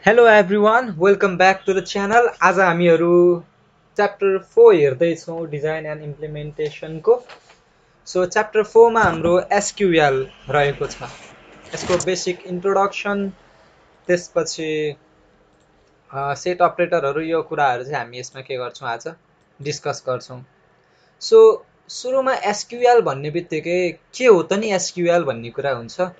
Hello everyone, welcome back to the channel. आज हामीहरू chapter 4 हेर्दैछौँ डिजाइन एन्ड इम्प्लिमेन्टेसनको। सो च्याप्टर 4 मा हाम्रो एसक्यूएल रहेको छ। यसको बेसिक इन्ट्रोडक्सन, त्यसपछि सेट अपरेटरहरू, यो कुराहरू चाहिँ हामी यसमा के गर्छौँ आज डिस्कस गर्छौँ। सो सुरुमा एसक्यूएल भन्ने बित्तिकै के हो त नि एसक्यूएल भन्ने कुरा हुन्छ।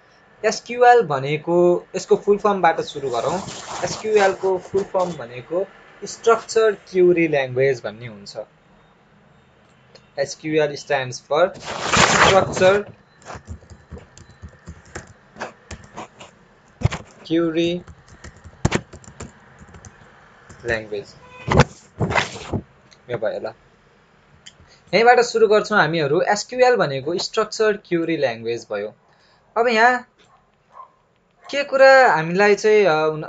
एसक्यूएल भनेको यसको फुल फर्मबाट सुरु गरौँ। एसक्यूएल को फुल फर्म भनेको स्ट्रक्चर्ड क्युरी ल्याङ्ग्वेज भन्ने हुन्छ। SQL stands for structured query language. यो भयो ल, यहीँबाट सुरु गर्छौँ हामीहरू। एसक्यूएल भनेको स्ट्रक्चर्ड क्युरी ल्याङ्ग्वेज भयो। अब यहाँ के कुरा हामीलाई चाहिँ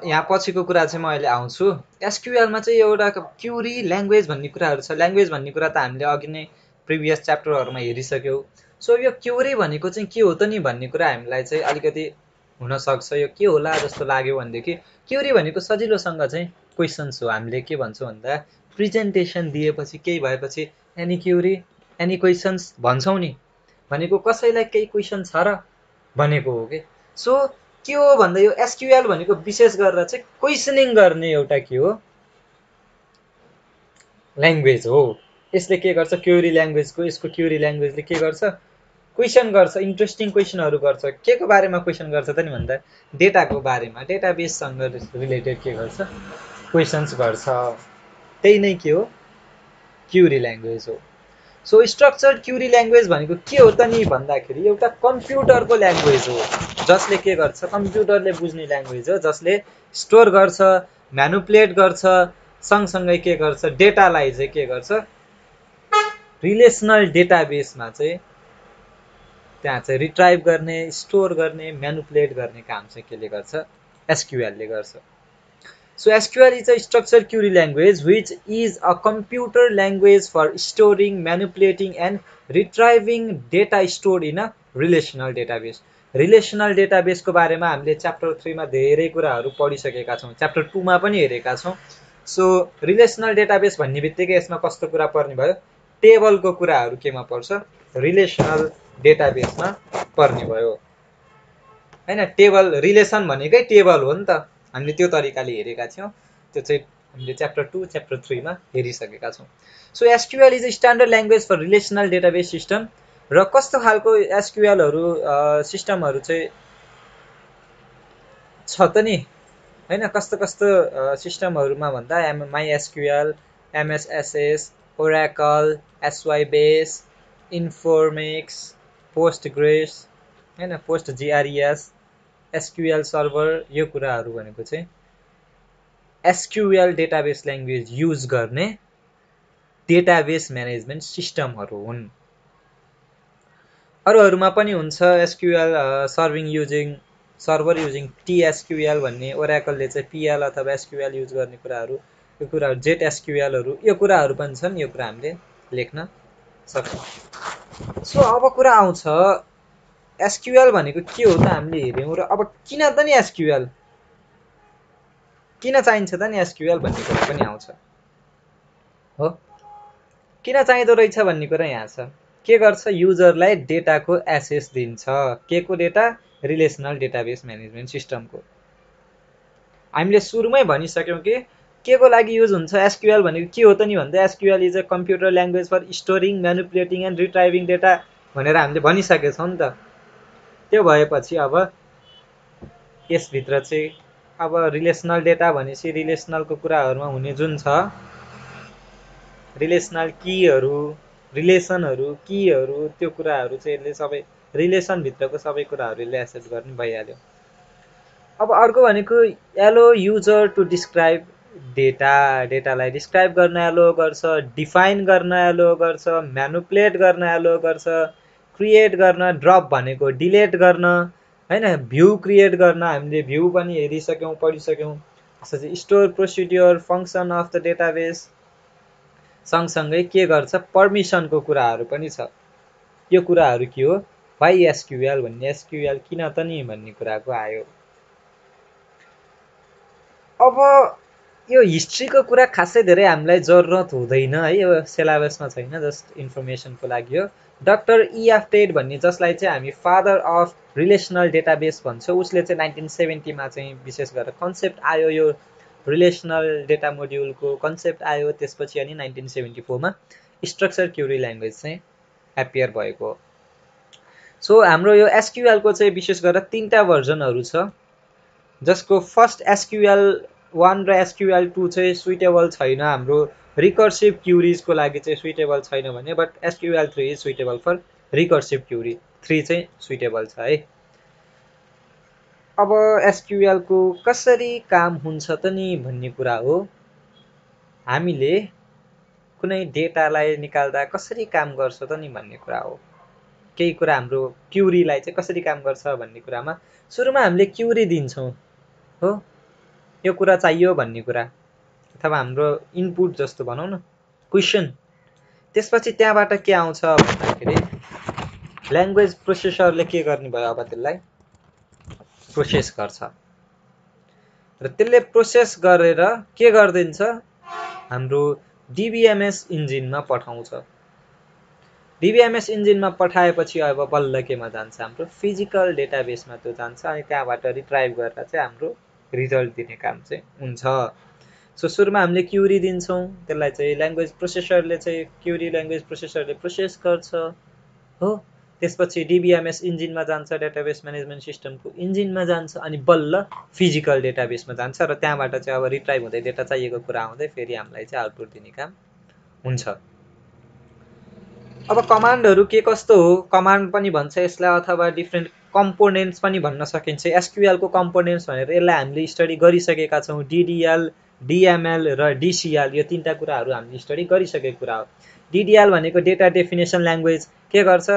यहाँ पछिको कुरा चाहिँ म अहिले आउँछु। एसक्यूएलमा चाहिँ एउटा क्युरी ल्याङ्ग्वेज भन्ने कुराहरू छ। ल्याङ्ग्वेज भन्ने कुरा त हामीले अघि नै प्रिभियस च्याप्टरहरूमा हेरिसक्यौँ। सो यो क्युरी भनेको चाहिँ के हो त नि भन्ने कुरा हामीलाई चाहिँ अलिकति हुनसक्छ यो के होला जस्तो लाग्यो भनेदेखि, क्युरी भनेको सजिलोसँग चाहिँ क्वेसन्स हो। हामीले के भन्छौँ भन्दा प्रेजेन्टेसन दिएपछि केही भएपछि एनी क्युरी एनी क्वेसन्स भन्छौँ नि, भनेको कसैलाई केही क्वेसन छ र भनेको हो कि। सो के हो भन्दा यो एसक्यूएल भनेको विशेष गरेर चाहिँ क्वेसनिङ गर्ने एउटा के हो ल्याङ्ग्वेज हो। यसले के गर्छ, क्युरी ल्याङ्ग्वेजको यसको क्युरी ल्याङ्ग्वेजले के गर्छ, क्वेसन गर्छ, इन्ट्रेस्टिङ क्वेसनहरू गर्छ। के को बारेमा क्वेसन गर्छ त नि भन्दा डेटाको बारेमा, डेटाबेससँग रिलेटेड के गर्छ, क्वेसन्स गर्छ। त्यही नै के हो, क्युरी ल्याङ्ग्वेज हो। सो स्ट्रक्चर्ड क्युरी ल्याङ्ग्वेज भनेको के हो त नि भन्दाखेरि एउटा कम्प्युटरको ल्याङ्ग्वेज हो, जसले के गर्छ, कम्प्युटरले बुझ्ने ल्याङ्ग्वेज हो, जसले स्टोर गर्छ, म्यानुपुलेट गर्छ, सँगसँगै के गर्छ, डेटालाई चाहिँ के गर्छ, रिलेसनल डेटाबेसमा चाहिँ त्यहाँ चाहिँ रिट्राइभ गर्ने, स्टोर गर्ने, म्यानुपुलेट गर्ने काम चाहिँ केले गर्छ, एसक्यूएलले गर्छ। So SQL is a structured query language which is a computer language for storing, manipulating and retrieving data stored in a relational database. Relational database को बारेमा हामीले च्याप्टर 3 मा धेरै कुराहरू पढिसकेका छौँ, च्याप्टर 2 मा पनि हेरेका छौँ। सो रिलेसनल डेटाबेस भन्ने बित्तिकै यसमा कस्तो कुरा पर्ने भयो, टेबलको कुराहरू केमा पर्छ, रिलेसनल डेटाबेसमा पर्ने भयो हैन। टेबल रिलेसन भनेकै टेबल हो नि त, हामीले त्यो तरिकाले हेरेका थियौँ। त्यो चाहिँ हामीले च्याप्टर 2 च्याप्टर 3 मा हेरिसकेका छौँ। So SQL is a standard language for relational database system. र कस्तो खालको एसक्यूएलहरू सिस्टमहरू चाहिँ छ त नि हैन, कस्तो कस्तो सिस्टमहरूमा भन्दा MySQL, MSSS, Oracle, SY base, Informix, Postgres हैन, पोस्ट जीआरईएस, एसक्यूएल सर्भर, यो कुराहरू भनेको चाहिँ एसक्यूएल डेटाबेस ल्याङ्ग्वेज युज गर्ने डेटाबेस म्यानेजमेन्ट सिस्टमहरू हुन्। अरूहरूमा पनि हुन्छ एसक्यूएल सर्भर युजिङ टीएसक्यूएल भन्ने, ओराकलले चाहिँ पीएल अथवा एसक्यूएल युज गर्ने कुराहरू, यो कुराहरू जेट एसक्यूएलहरू, यो कुराहरू पनि छन्। यो कुरा हामीले लेख्न सक्छौँ। सो अब कुरा आउँछ एसक्यूएल भनेको के हो त हामीले हेर्यौँ र अब किन त नि एसक्यूएल, किन चाहिन्छ त नि एसक्यूएल भन्ने कुरा पनि आउँछ हो। किन चाहिँदो रहेछ भन्ने कुरा यहाँ छ। के गर्छ, युजरलाई डेटाको एक्सेस दिन्छ। के को डेटा, रिलेसनल डेटाबेस म्यानेजमेन्ट सिस्टमको। हामीले सुरुमै भनिसक्यौँ कि के को लागि युज हुन्छ एसक्यूएल भनेको के हो त नि भन्दा SQL is a computer language for storing, manipulating and retrieving data भनेर हामीले भनिसकेछौँ नि त। त्यो भएपछि अब यसभित्र चाहिँ अब रिलेसनल डेटा भनेपछि रिलेसनलको कुराहरूमा हुने जुन छ रिलेसनल कीहरू, रिलेसनहरू, कीहरू, त्यो कुराहरू चाहिँ यसले सबै रिलेसनभित्रको सबै कुराहरू यसले एक्सेस गर्ने भइहाल्यो। अब अर्को भनेको allow user to describe data, डेटालाई डिस्क्राइब गर्न एलो गर्छ, डिफाइन गर्न एलो गर्छ, म्यानुपुलेट गर्न एलो गर्छ, क्रिएट गर्न, ड्रप भनेको डिलेट गर्न हैन, भ्यू क्रिएट गर्न, हामीले भ्यू पनि हेरिसक्यौँ, पढिसक्यौँ। त्यसपछि store procedure, function of the database, सँगसँगै के गर्छ, पर्मिसनको कुराहरू पनि छ। यो कुराहरू के हो, वाइ एसक्यूएल भन्ने, एसक्यूएल किन त नि भन्ने कुराको आयो। अब यो हिस्ट्रीको कुरा खासै धेरै हामीलाई जरुरत हुँदैन है, यो सिलेबसमा छैन, जस्ट इन्फर्मेसनको लागि हो। Doctor E.F. टेड भन्ने जसलाई चाहिँ हामी फादर अफ रिलेसनल डेटाबेस भन्छौँ, उसले चाहिँ 1970मा चाहिँ विशेष गरेर कन्सेप्ट आयो, यो रिलेसनल डेटा मोड्युलको कन्सेप्ट आयो। त्यसपछि अनि 1974मा स्ट्रक्चर क्युरी ल्याङ्ग्वेज चाहिँ एपियर भएको। सो हाम्रो यो एसक्युएलको चाहिँ विशेष गरेर 3टा भर्जनहरू छ, जसको फर्स्ट SQL1 र SQL2 चाहिँ सुइटेबल छैन, हाम्रो रिकर्सिभ क्युरिजको लागि चाहिँ सुइटेबल छैन भने, but SQL3 is suitable for recursive query, 3 चाहिँ सुइटेबल छ है। अब एसक्युएलको कसरी काम हुन्छ त नि भन्ने कुरा हो। हामीले कुनै डेटालाई निकाल्दा कसरी काम गर्छ त नि भन्ने कुरा हो। केही कुरा हाम्रो क्युरीलाई चाहिँ कसरी काम गर्छ भन्ने कुरामा सुरुमा हामीले क्युरी दिन्छौँ हो, यो कुरा चाहियो भन्ने कुरा, अथवा हाम्रो इनपुट जस्तो भनौँ न, क्वेसन। त्यसपछि त्यहाँबाट के आउँछ भन्दाखेरि ल्याङ्ग्वेज प्रोसेसरले के गर्ने भयो, अब त्यसलाई प्रोसेस गर्छ र त्यसले प्रोसेस गरेर के गरिदिन्छ, हाम्रो DBMS इन्जिनमा पठाउँछ। DBMS इन्जिनमा पठाएपछि अब बल्ल केमा जान्छ, हाम्रो फिजिकल डेटाबेसमा त्यो जान्छ अनि त्यहाँबाट रिट्राइभ गरेर चाहिँ हाम्रो रिजल्ट दिने काम चाहिँ हुन्छ। सो सुरुमा हामीले क्युरी दिन्छौँ, त्यसलाई चाहिँ ल्याङ्ग्वेज प्रोसेसरले चाहिँ क्युरी ल्याङ्ग्वेज प्रोसेसरले प्रोसेस गर्छ हो। त्यसपछि DBMS इन्जिनमा जान्छ, डेटाबेस म्यानेजमेन्ट सिस्टमको इन्जिनमा जान्छ अनि बल्ल फिजिकल डेटाबेसमा जान्छ र त्यहाँबाट चाहिँ अब रिट्राइभ हुँदै डेटा चाहिएको कुरा आउँदै फेरि हामीलाई चाहिँ आउटपुट दिने काम हुन्छ। अब कमान्डहरू के कस्तो हो, कमान्ड पनि भन्छ यसलाई, अथवा डिफ्रेन्ट कम्पोनेन्ट्स पनि भन्न सकिन्छ। एसक्युएलको कम्पोनेन्ट्स भनेर यसलाई हामीले स्टडी गरिसकेका छौँ। DDL, DML र DCL, यो 3टा कुराहरू हामीले स्टडी गरिसकेको कुरा हो। DDL भनेको डेटा डेफिनेसन ल्याङ्ग्वेज, के गर्छ,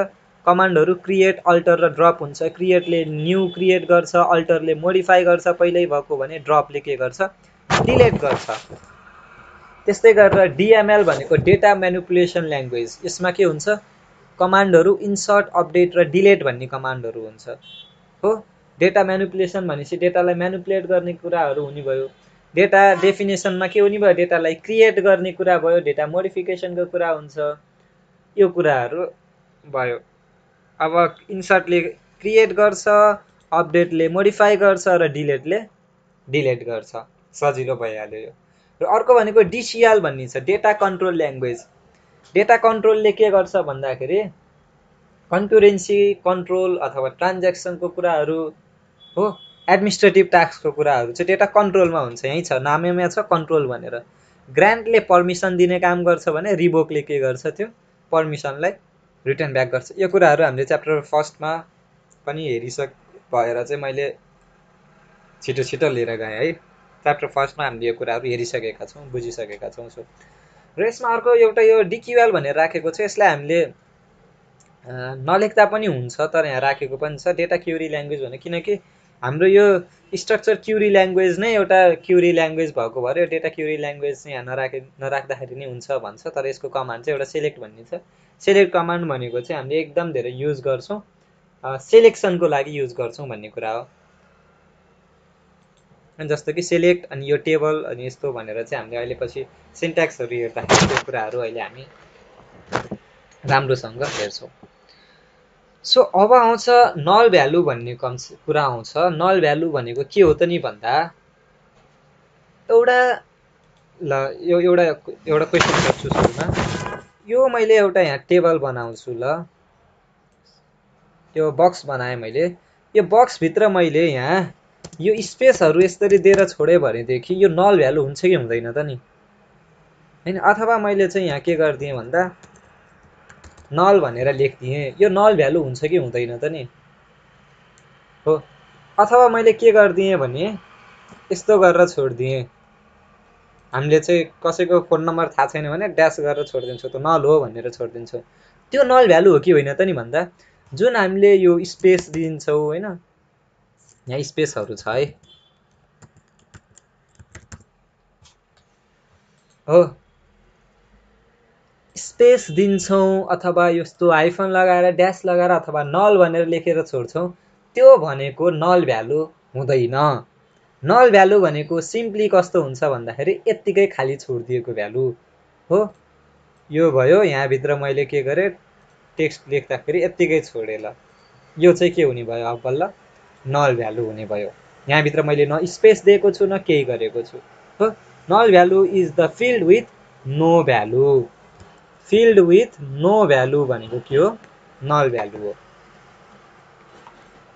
कमान्डहरू क्रिएट, अल्टर र ड्रप हुन्छ। क्रिएटले न्यू क्रिएट गर्छ, अल्टरले मोडिफाई गर्छ पहिल्यै भएको भने, ड्रपले के गर्छ, डिलिट गर्छ। त्यस्तै गरेर DML भनेको डेटा म्यानिपुलेसन ल्याङ्ग्वेज, यसमा के हुन्छ, कमान्डहरू इन्सर्ट, अपडेट र डिलिट भन्ने कमान्डहरू हुन्छ हो। डेटा म्यानिपुलेसन भनेपछि डेटालाई म्यानिपुलेट गर्ने कुराहरू हुने भयो। डेटा डेफिनेसनमा के हुने भयो, डेटालाई क्रिएट गर्ने कुरा भयो, डेटा मोडिफिकेसनको कुरा हुन्छ, यो कुराहरू भयो। अब इन्सर्टले क्रिएट गर्छ, अपडेटले मोडिफाई गर्छ र डिलिटले डिलिट गर्छ, सजिलो भइहाल्यो यो। र अर्को भनेको DCL भन्ने छ, डेटा कन्ट्रोल ल्याङ्ग्वेज। डेटा कन्ट्रोलले के गर्छ भन्दाखेरि कन्कुरेन्सी कन्ट्रोल अथवा ट्रान्ज्याक्सनको कुराहरू हो, एडमिनिस्ट्रेटिभ टास्कको कुराहरू चाहिँ डेटा कन्ट्रोलमा हुन्छ। यहीँ छ, नामैमा छ कन्ट्रोल भनेर। ग्रान्टले पर्मिसन दिने काम गर्छ भने रिभोकले के गर्छ, त्यो पर्मिसनलाई रिटर्न ब्याक गर्छ। यो कुराहरू हामीले च्याप्टर फर्स्टमा पनि भएर चाहिँ मैले छिटो छिटो लिएर गएँ है। च्याप्टर फर्स्टमा हामीले यो कुराहरू हेरिसकेका छौँ, बुझिसकेका छौँ। सो र यसमा अर्को एउटा यो DQL भनेर राखेको छ, यसलाई हामीले नलेख्दा पनि हुन्छ, तर यहाँ राखेको पनि छ, डेटा क्युरी ल्याङ्ग्वेज भने, किनकि हाम्रो यो स्ट्रक्चर क्युरी ल्याङ्ग्वेज नै एउटा क्युरी ल्याङ्ग्वेज भएको भएर यो डेटा क्युरी ल्याङ्ग्वेज चाहिँ यहाँ नराख्दाखेरि नै हुन्छ भन्छ। तर यसको कमान्ड चाहिँ एउटा सेलेक्ट भन्ने छ। सेलेक्ट कमान्ड भनेको चाहिँ हामीले एकदम धेरै युज गर्छौँ, सेलेक्सनको लागि युज गर्छौँ भन्ने कुरा हो। अनि जस्तो कि सेलेक्ट अनि यो टेबल अनि यस्तो भनेर चाहिँ हामीले अहिले पछि सिन्ट्याक्सहरू हेर्दाखेरि त्यो कुराहरू अहिले हामी राम्रोसँग हेर्छौँ। सो अब आउँछ नल भ्यालु भन्ने कुरा आउँछ। नल भ्यालु भनेको के हो त नि भन्दा, एउटा क्वेसन गर्छु सुरुमा। यो मैले एउटा यहाँ टेबल बनाउँछु ल, यो बक्स बनाएँ मैले। यो बक्सभित्र मैले यहाँ यो स्पेसहरू यसरी दिएर छोडेँ भनेदेखि यो नल भ्यालु हुन्छ कि हुँदैन त नि, होइन। अथवा मैले चाहिँ यहाँ के गरिदिएँ भन्दा नल भनेर लेखिदिएँ, यो नल भ्यालु हुन्छ कि हुँदैन त नि हो। अथवा मैले के गरिदिएँ भने यस्तो गरेर छोडिदिएँ, हामीले चाहिँ कसैको फोन नम्बर थाहा छैन भने ड्यास गरेर छोडिदिन्छौँ, त नल हो भनेर छोडिदिन्छौँ। त्यो नल भ्यालु हो कि होइन त नि भन्दा, जुन हामीले यो स्पेस दिन्छौँ होइन, यहाँ स्पेसहरू छ है हो, स्पेस दिन्छौँ अथवा यस्तो हाइफन लगाएर ड्यास लगाएर अथवा नल भनेर लेखेर छोड्छौँ, त्यो भनेको नल भ्यालु हुँदैन। नल भ्यालु भनेको सिम्पली कस्तो हुन्छ भन्दाखेरि यत्तिकै खाली छोडिदिएको भ्यालु हो। यो भयो, यहाँभित्र मैले के गरेँ टेक्स्ट लेख्दाखेरि यत्तिकै छोडेँ ल, यो चाहिँ के हुने भयो अब बल्ल नल भ्यालु हुने भयो। यहाँभित्र मैले न स्पेस दिएको छु न केही गरेको छु हो। Null value is the field with no value. Field with no value भनेको के हो, नल भ्यालु हो।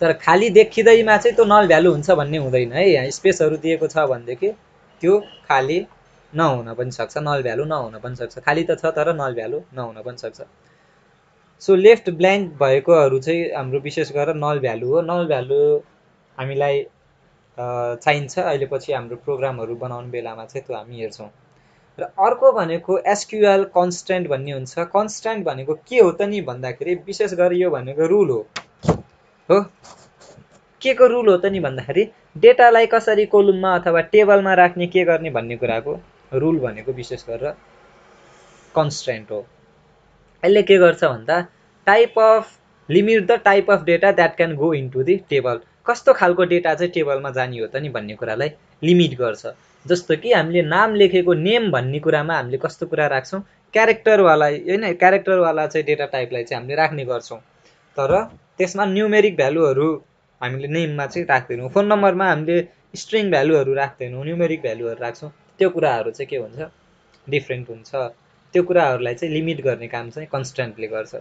तर खाली देखिँदैमा चाहिँ त्यो नल भ्यालु हुन्छ भन्ने हुँदैन है। यहाँ स्पेसहरू दिएको छ भनेदेखि त्यो खाली नहुन पनि सक्छ, नल भ्यालु नहुन पनि सक्छ। खाली त छ तर नल भ्यालु नहुन पनि सक्छ। सो लेफ्ट ब्ल्याङ्क भएकोहरू चाहिँ हाम्रो विशेष गरेर नल भ्यालु हो। नल भ्यालु हामीलाई चाहिन्छ अहिले पछि हाम्रो प्रोग्रामहरू बनाउने बेलामा चाहिँ त्यो हामी हेर्छौँ। र अर्को भनेको एसक्युएल कन्स्ट्यान्ट भन्ने हुन्छ। कन्स्ट्यान्ट भनेको के हो त नि भन्दाखेरि विशेष गरी यो भनेको रुल हो। के को रुल हो त नि भन्दाखेरि डेटालाई कसरी कोलममा अथवा टेबलमा राख्ने के गर्ने भन्ने कुराको रुल भनेको विशेष गरेर कन्स्ट्यान्ट हो। यसले के गर्छ भन्दा type of limit the type of data that can go into the table. कस्तो खालको डेटा चाहिँ टेबलमा जाने हो त नि भन्ने कुरालाई लिमिट गर्छ। जस्तो कि हामीले नाम लेखेको नेम भन्ने कुरामा हामीले कस्तो कुरा राख्छौँ, क्यारेक्टरवाला होइन, क्यारेक्टरवाला चाहिँ डेटा टाइपलाई चाहिँ हामीले राख्ने गर्छौँ। तर त्यसमा न्युमेरिक भ्यालुहरू हामीले नेममा चाहिँ राख्दैनौँ। फोन नम्बरमा हामीले स्ट्रिङ भ्यालुहरू राख्दैनौँ, न्युमेरिक भ्यालुहरू राख्छौँ। त्यो कुराहरू चाहिँ के हुन्छ, डिफ्रेन्ट हुन्छ। त्यो कुराहरूलाई चाहिँ लिमिट गर्ने काम चाहिँ कन्स्ट्यान्टले गर्छ।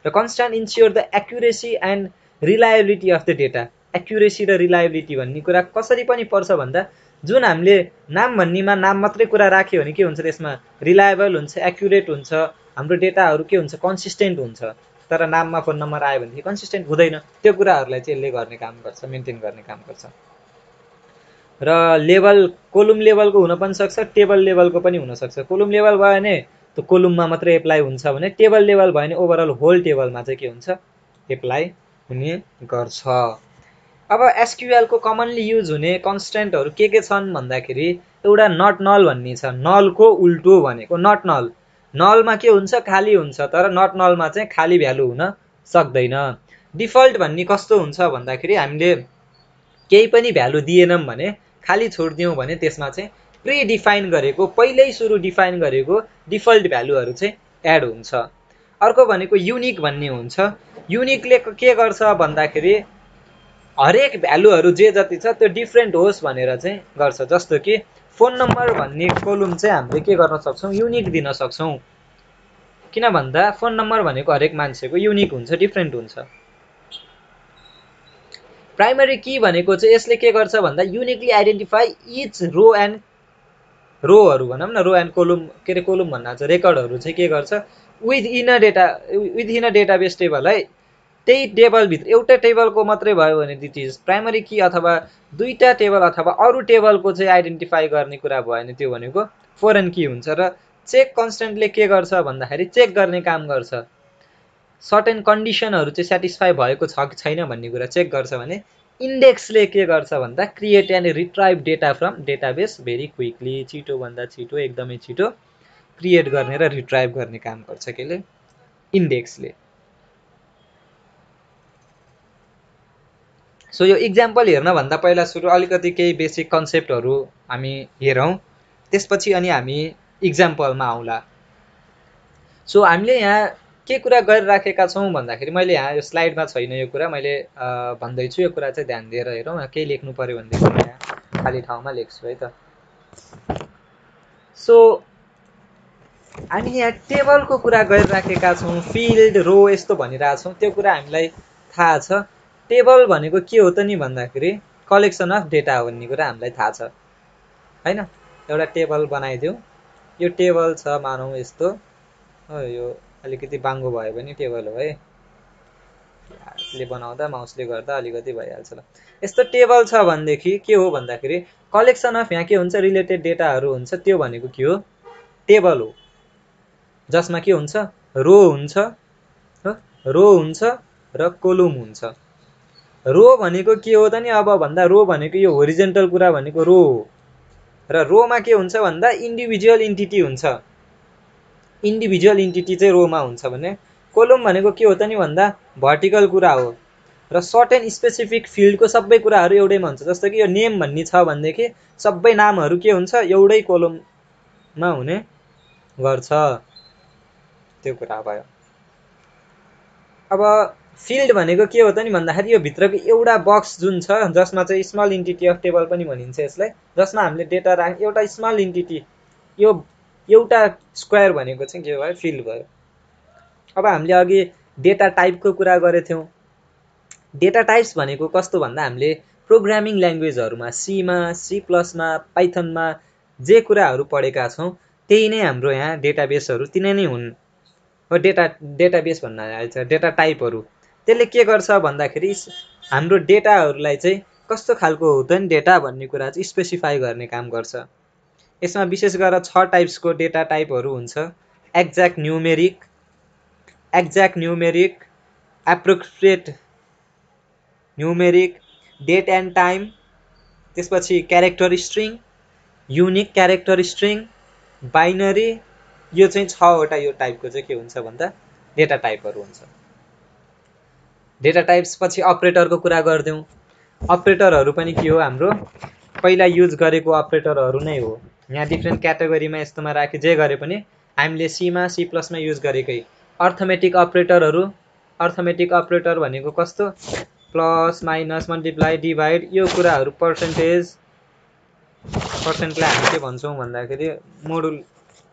र constant ensure the accuracy and reliability of the data. Accuracy र रिलायबिलिटी भन्ने कुरा कसरी पनि पर्छ भन्दा जुन हामीले नाम भन्नेमा नाम मात्रै कुरा राख्यो भने के हुन्छ, त्यसमा रिलायबल हुन्छ, एक्युरेट हुन्छ, हाम्रो डेटाहरू के हुन्छ, कन्सिस्टेन्ट हुन्छ। तर नाममा फोन नम्बर आयो भनेदेखि कन्सिस्टेन्ट हुँदैन। त्यो कुराहरूलाई चाहिँ यसले गर्ने काम गर्छ, मेन्टेन गर्ने काम गर्छ। र लेभल कोलुम लेभलको हुन पनि सक्छ, टेबल लेभलको पनि हुनसक्छ। कोलुम लेभल भयो भने त्यो कोलुममा मात्रै एप्लाई हुन्छ भने टेबल लेभल भयो भने ओभरअल होल टेबलमा चाहिँ के हुन्छ, एप्लाई हुने गर्छ। अब एसक्युएलको कमनली युज हुने कन्स्ट्यान्टहरू के छन् भन्दाखेरि एउटा नट नल भन्ने छ। नलको उल्टो भनेको नट नल। नलमा के हुन्छ, खाली हुन्छ। तर नट नलमा चाहिँ खाली भ्यालु हुन सक्दैन। डिफल्ट भन्ने कस्तो हुन्छ भन्दाखेरि हामीले केही पनि भ्यालु दिएनौँ भने, खाली छोडिदियौँ भने त्यसमा चाहिँ प्री डिफाइन गरेको, पहिल्यै सुरु डिफाइन गरेको डिफल्ट भ्यालुहरू चाहिँ एड हुन्छ। अर्को भनेको युनिक भन्ने हुन्छ। युनिकले के गर्छ भन्दाखेरि हरेक भ्यालुहरू जे जति छ त्यो डिफ्रेन्ट होस् भनेर चाहिँ गर्छ। जस्तो कि फोन नम्बर भन्ने कोलुम चाहिँ हामीले के गर्न सक्छौँ, युनिक दिन सक्छौँ। किन भन्दा फोन नम्बर भनेको हरेक मान्छेको युनिक हुन्छ, डिफ्रेन्ट हुन्छ। प्राइमरी की भनेको चाहिँ यसले के गर्छ भन्दा uniquely identify each row and रोहरू भनौँ न, रो एन्ड कोलुम, के अरे कोलुम भन्दा चाहिँ रेकर्डहरू चाहिँ के गर्छ, with in a database table है। त्यही टेबलभित्र एउटा टेबलको मात्रै भयो भने दिट इज प्राइमरी की, अथवा दुईटा टेबल अथवा अरू टेबलको चाहिँ आइडेन्टिफाई गर्ने कुरा भयो भने त्यो भनेको फोरेन की हुन्छ। र चेक कन्स्ट्यान्टले के गर्छ भन्दाखेरि चेक गर्ने काम गर्छ। सर्टेन कन्डिसनहरू चाहिँ सेटिस्फाई भएको छ कि छैन भन्ने कुरा चेक गर्छ भने इन्डेक्सले के गर्छ भन्दा create and retrieve data from database very quickly, छिटोभन्दा छिटो, एकदमै छिटो क्रिएट गर्ने र रिट्राइभ गर्ने काम गर्छ केले, इन्डेक्सले। सो यो इक्जाम्पल हेर्नभन्दा पहिला सुरु अलिकति केही बेसिक कन्सेप्टहरू हामी हेरौँ, त्यसपछि अनि हामी इक्जाम्पलमा आउँला। सो हामीले यहाँ के कुरा गरिराखेका छौँ भन्दाखेरि मैले यहाँ यो स्लाइडमा छैन यो कुरा, मैले भन्दैछु। यो कुरा चाहिँ ध्यान दिएर हेरौँ। केही लेख्नु पऱ्यो भनेदेखि म यहाँ खाली ठाउँमा लेख्छु है त। सो हामी यहाँ टेबलको कुरा गरिराखेका छौँ, फिल्ड, रो यस्तो भनिरहेछौँ। त्यो कुरा हामीलाई थाहा छ। टेबल भनेको के हो त नि भन्दाखेरि कलेक्सन अफ डेटा हो भन्ने कुरा हामीलाई थाहा छ होइन। एउटा टेबल बनाइदिउँ, यो टेबल छ मानौँ यस्तो हो, यो अलिकति बाङ्गो भयो भने टेबल हो है। हातले बनाउँदा माउसले गर्दा अलिकति भइहाल्छ ल। यस्तो टेबल छ भनेदेखि के हो भन्दाखेरि कलेक्सन अफ यहाँ के हुन्छ, रिलेटेड डेटाहरू हुन्छ। त्यो भनेको के हो, टेबल हो। जसमा के हुन्छ, रो हुन्छ, रो हुन्छ र कोलुम हुन्छ। रो भनेको के हो त नि अब भन्दा रो भनेको यो होरिजेन्टल कुरा भनेको रो हो। र रोमा के हुन्छ भन्दा इन्डिभिजुअल इन्टिटी हुन्छ। इन्डिभिजुअल इन्टिटी चाहिँ रोमा हुन्छ भने कोलुम भनेको के हो त नि भन्दा भर्टिकल कुरा हो। र सर्ट एन्ड स्पेसिफिक फिल्डको सबै कुराहरू एउटैमा हुन्छ। जस्तो कि यो नेम भन्ने छ भनेदेखि सबै नामहरू के हुन्छ एउटै कोलममा हुने गर्छ, त्यो कुरा भयो। अब फिल्ड भनेको के हो त नि भन्दाखेरि यो भित्रको एउटा बक्स जुन छ जसमा चाहिँ स्मल इन्टिटी अफ टेबल पनि भनिन्छ यसलाई, जसमा हामीले डेटा राख एउटा स्मल इन्टिटी, यो एउटा स्क्वायर भनेको चाहिँ के भयो फिल्ड भयो। अब हामीले अघि डेटा टाइपको कुरा गरेथ्यौँ। डेटा टाइप्स भनेको कस्तो भन्दा हामीले प्रोग्रामिङ ल्याङ्ग्वेजहरूमा सीमा, सी प्लसमा, पाइथनमा जे कुराहरू पढेका छौँ त्यही नै हाम्रो यहाँ डेटाबेसहरू तिनै नै हुन्। डेटाबेस भन्न आएछ, डेटा टाइपहरू। त्यसले के गर्छ भन्दाखेरि हाम्रो डेटाहरूलाई चाहिँ कस्तो खालको हो त नि डेटा भन्ने कुरा चाहिँ स्पेसिफाई गर्ने काम गर्छ। यसमा विशेष गरेर 6 टाइप्सको डेटा टाइपहरू हुन्छ। Exact numeric, appropriate numeric, date and time, त्यसपछि character string, unique character string, binary. यो चाहिँ 6वटा यो टाइपको चाहिँ के हुन्छ भन्दा डेटा टाइपहरू हुन्छ। डेटा टाइप्स पछि अपरेटरको कुरा गर्दैौँ। अपरेटरहरू पनि के हो हाम्रो पहिला युज गरेको अपरेटरहरू नै हो। यहाँ डिफ्रेन्ट क्याटेगोरीमा यस्तोमा राखे जे गरे पनि हामीले सीमा, सी प्लसमा युज गरेकै अर्थमेटिक अपरेटरहरू। अर्थमेटिक अपरेटर भनेको कस्तो प्लस, माइनस, मल्टिप्लाई, डिभाइड यो कुराहरू पर्सेन्टलाई हामी के भन्छौँ भन्दाखेरि मोडुल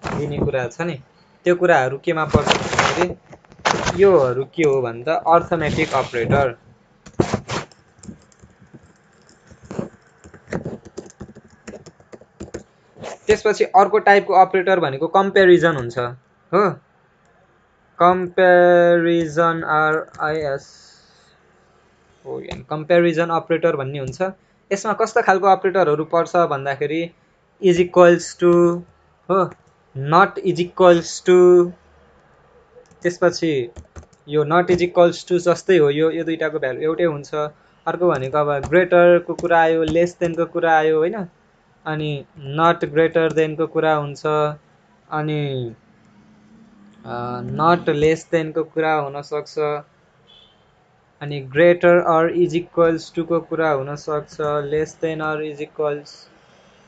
दिने कुरा छ नि, त्यो कुराहरू केमा पर्छ भन्दाखेरि योहरू के हो भन्दा अर्थमेटिक अपरेटर। त्यसपछि अर्को टाइपको अपरेटर भनेको कम्पेरिजन हुन्छ हो। कम्पेरिजन आरआइएस हो, कम्पेरिजन अपरेटर भन्ने हुन्छ। यसमा कस्तो खालको अपरेटरहरू पर्छ भन्दाखेरि इज इक्वल्स टु हो, नट इज इक्वल्स टु, त्यसपछि यो नट इज इक्वल्स टु जस्तै हो, यो दुईटाको भ्यालु एउटै हुन्छ। अर्को भनेको अब ग्रेटरको कुरा आयो, लेस देनको कुरा आयो होइन, अनि नट ग्रेटर देनको कुरा हुन्छ, अनि नट लेस देनको कुरा हुनसक्छ, अनि ग्रेटर अर इज इक्वल्स टुको कुरा हुनसक्छ, less than or is equals to,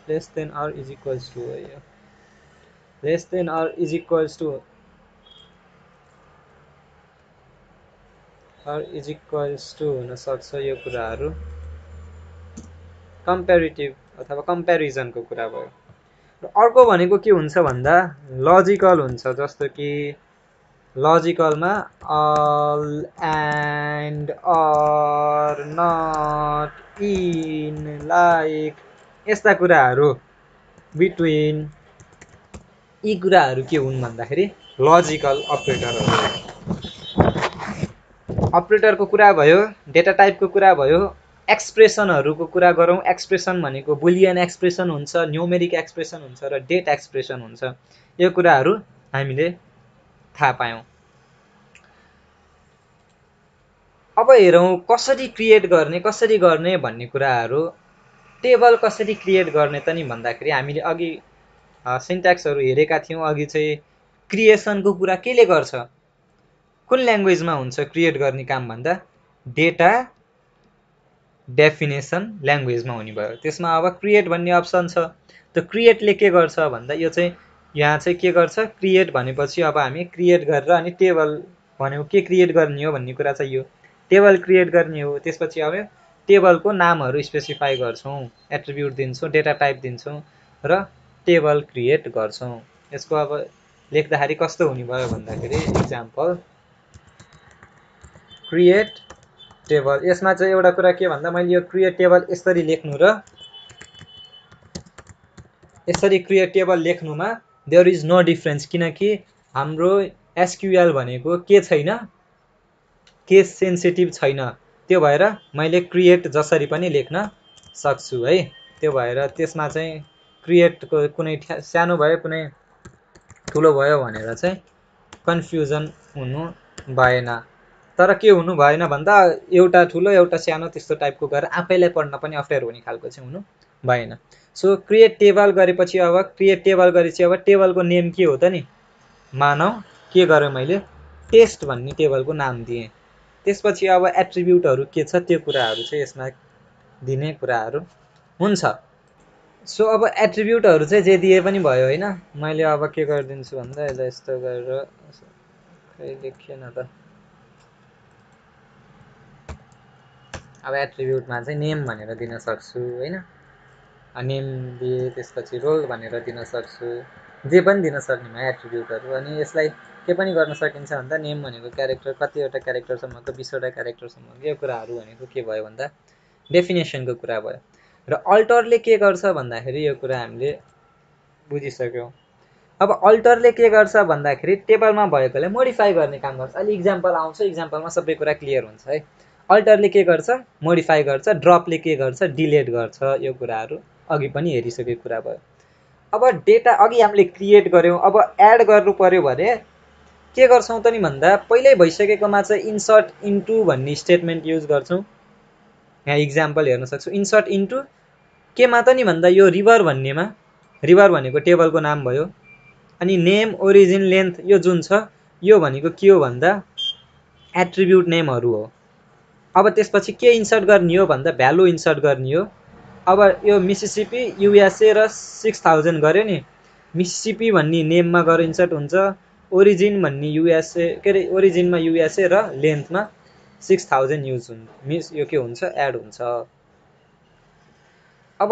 less than or is equals to हुनसक्छ। यो कुराहरू कम्पेरिटिभ अथवा कम्पेरिजनको कुरा भयो। र अर्को भनेको के हुन्छ भन्दा लजिकल हुन्छ। जस्तो कि लजिकलमा all, and, or, not, in, like यस्ता कुराहरू, बिट्विन, यी कुराहरू के हुन् भन्दाखेरि लजिकल अपरेटरहरू। अपरेटरको कुरा भयो, डेटा टाइपको कुरा भयो। एक्सप्रेसनहरूको कुरा गरौँ। एक्सप्रेसन भनेको बुलियन एक्सप्रेसन हुन्छ, न्युमेरिक एक्सप्रेसन हुन्छ र डेट एक्सप्रेसन हुन्छ। यो कुराहरू हामीले थाहा पायौँ। अब हेरौँ कसरी क्रिएट गर्ने, कसरी गर्ने भन्ने कुराहरू। टेबल कसरी क्रिएट गर्ने त नि भन्दाखेरि हामीले अघि सिन्ट्याक्सहरू हेरेका थियौँ। अघि चाहिँ क्रिएसनको कुरा केले गर्छ, कुन ल्याङ्ग्वेजमा हुन्छ क्रिएट गर्ने काम भन्दा डेटा डेफिनेसन ल्याङ्ग्वेजमा हुने भयो। त्यसमा अब क्रिएट भन्ने अप्सन छ। त क्रिएटले के गर्छ भन्दा यो चाहिँ यहाँ चाहिँ के गर्छ, क्रिएट भनेपछि अब हामी क्रिएट गरेर अनि टेबल भनेको के क्रिएट गर्ने हो भन्ने कुरा चाहिँ यो टेबल क्रिएट गर्ने हो। त्यसपछि अब टेबलको नामहरू स्पेसिफाई गर्छौँ, एट्रिब्युट दिन्छौँ, डेटा टाइप दिन्छौँ र टेबल क्रिएट गर्छौँ। यसको अब लेख्दाखेरि कस्तो हुने भयो भन्दाखेरि इक्जाम्पल क्रिएट टेबल। यसमा चाहिँ एउटा कुरा के भन्दा मैले यो क्रिएट टेबल यसरी लेख्नु र यसरी क्रिएट टेबल लेख्नुमा देयर इज नो डिफरेन्स, किनकि हाम्रो एसक्युएल भनेको के छैन, केस सेन्सिटिभ छैन। त्यो भएर मैले क्रिएट जसरी पनि लेख्न सक्छु है। त्यो भएर त्यसमा चाहिँ क्रिएटको कुनै सानो भयो कुनै ठुलो भयो भनेर चाहिँ कन्फ्युजन हुनु भएन। तर के हुनु भएन भन्दा एउटा ठुलो एउटा सानो त्यस्तो टाइपको गरेर आफैलाई पढ्न पनि अप्ठ्यारो हुने खालको चाहिँ हुनु भएन। सो क्रिएट टेबल गरेपछि अब क्रिएट टेबल गरेपछि अब टेबलको नेम के हो त नि, मानौ के गरेँ मैले टेस्ट भन्ने टेबलको नाम दिएँ। त्यसपछि अब एट्रिब्युटहरू के छ त्यो कुराहरू चाहिँ यसमा दिने कुराहरू हुन्छ। सो अब एट्रिब्युटहरू चाहिँ जे दिए पनि भयो हैन। मैले अब के गरिदिन्छु भन्दा यसलाई यस्तो गरेर खै लेखिएन त। अब एट्रिब्युटमा चाहिँ नेम भनेर दिन सक्छु हैन। नेम दिए त्यसपछि रोल भनेर दिन सक्छु, जे पनि दिन सक्ने भयो एट्रिब्युटहरू। अनि यसलाई के पनि गर्न सकिन्छ भन्दा नेम भनेको क्यारेक्टर कतिवटा क्यारेक्टरसम्मको 20 वटा क्यारेक्टरसम्मको यो कुराहरू भनेको के भयो भन्दा डेफिनेसनको कुरा भयो। र अल्टरले के गर्छ भन्दाखेरि यो कुरा हामीले बुझिसक्यौँ। अब अल्टरले के गर्छ भन्दाखेरि टेबलमा भएकोलाई मोडिफाई गर्ने काम गर्छ। अहिले इक्जाम्पल आउँछ, इक्जाम्पलमा सबै कुरा क्लियर हुन्छ है। अल्टरले के गर्छ मोडिफाई गर्छ, ड्रपले के गर्छ डिलिट गर्छ, यो कुराहरू अघि पनि हेरिसकेको कुरा भयो। अब डेटा अघि हामीले क्रिएट गर्यौँ, अब एड गर्नु पर्यो भने के गर्छौँ त नि भन्दा पहिल्यै भइसकेकोमा चाहिँ इन्सर्ट इन्टु भन्ने स्टेटमेन्ट युज गर्छौँ। यहाँ इक्जाम्पल हेर्न सक्छौँ, इन्सर्ट इन्टु केमा त नि भन्दा यो रिभर भन्नेमा, रिभर भनेको टेबलको नाम भयो। अनि नेम ओरिजिन लेन्थ यो जुन छ यो भनेको के हो भन्दा एट्रिब्युट नेमहरू हो। अब त्यसपछि के इन्सर्ट गर्ने हो भन्दा भ्यालु इन्सर्ट गर्ने हो। अब यो मिसिसिपी युएसए र 6000 गर्यो नि, मिसिसिपी भन्ने नेममा गएर इन्सर्ट हुन्छ, ओरिजिन भन्ने युएसए के अरे ओरिजिनमा युएसए र लेन्थमा 6000 युज हुन्छ, यो के हुन्छ एड हुन्छ। अब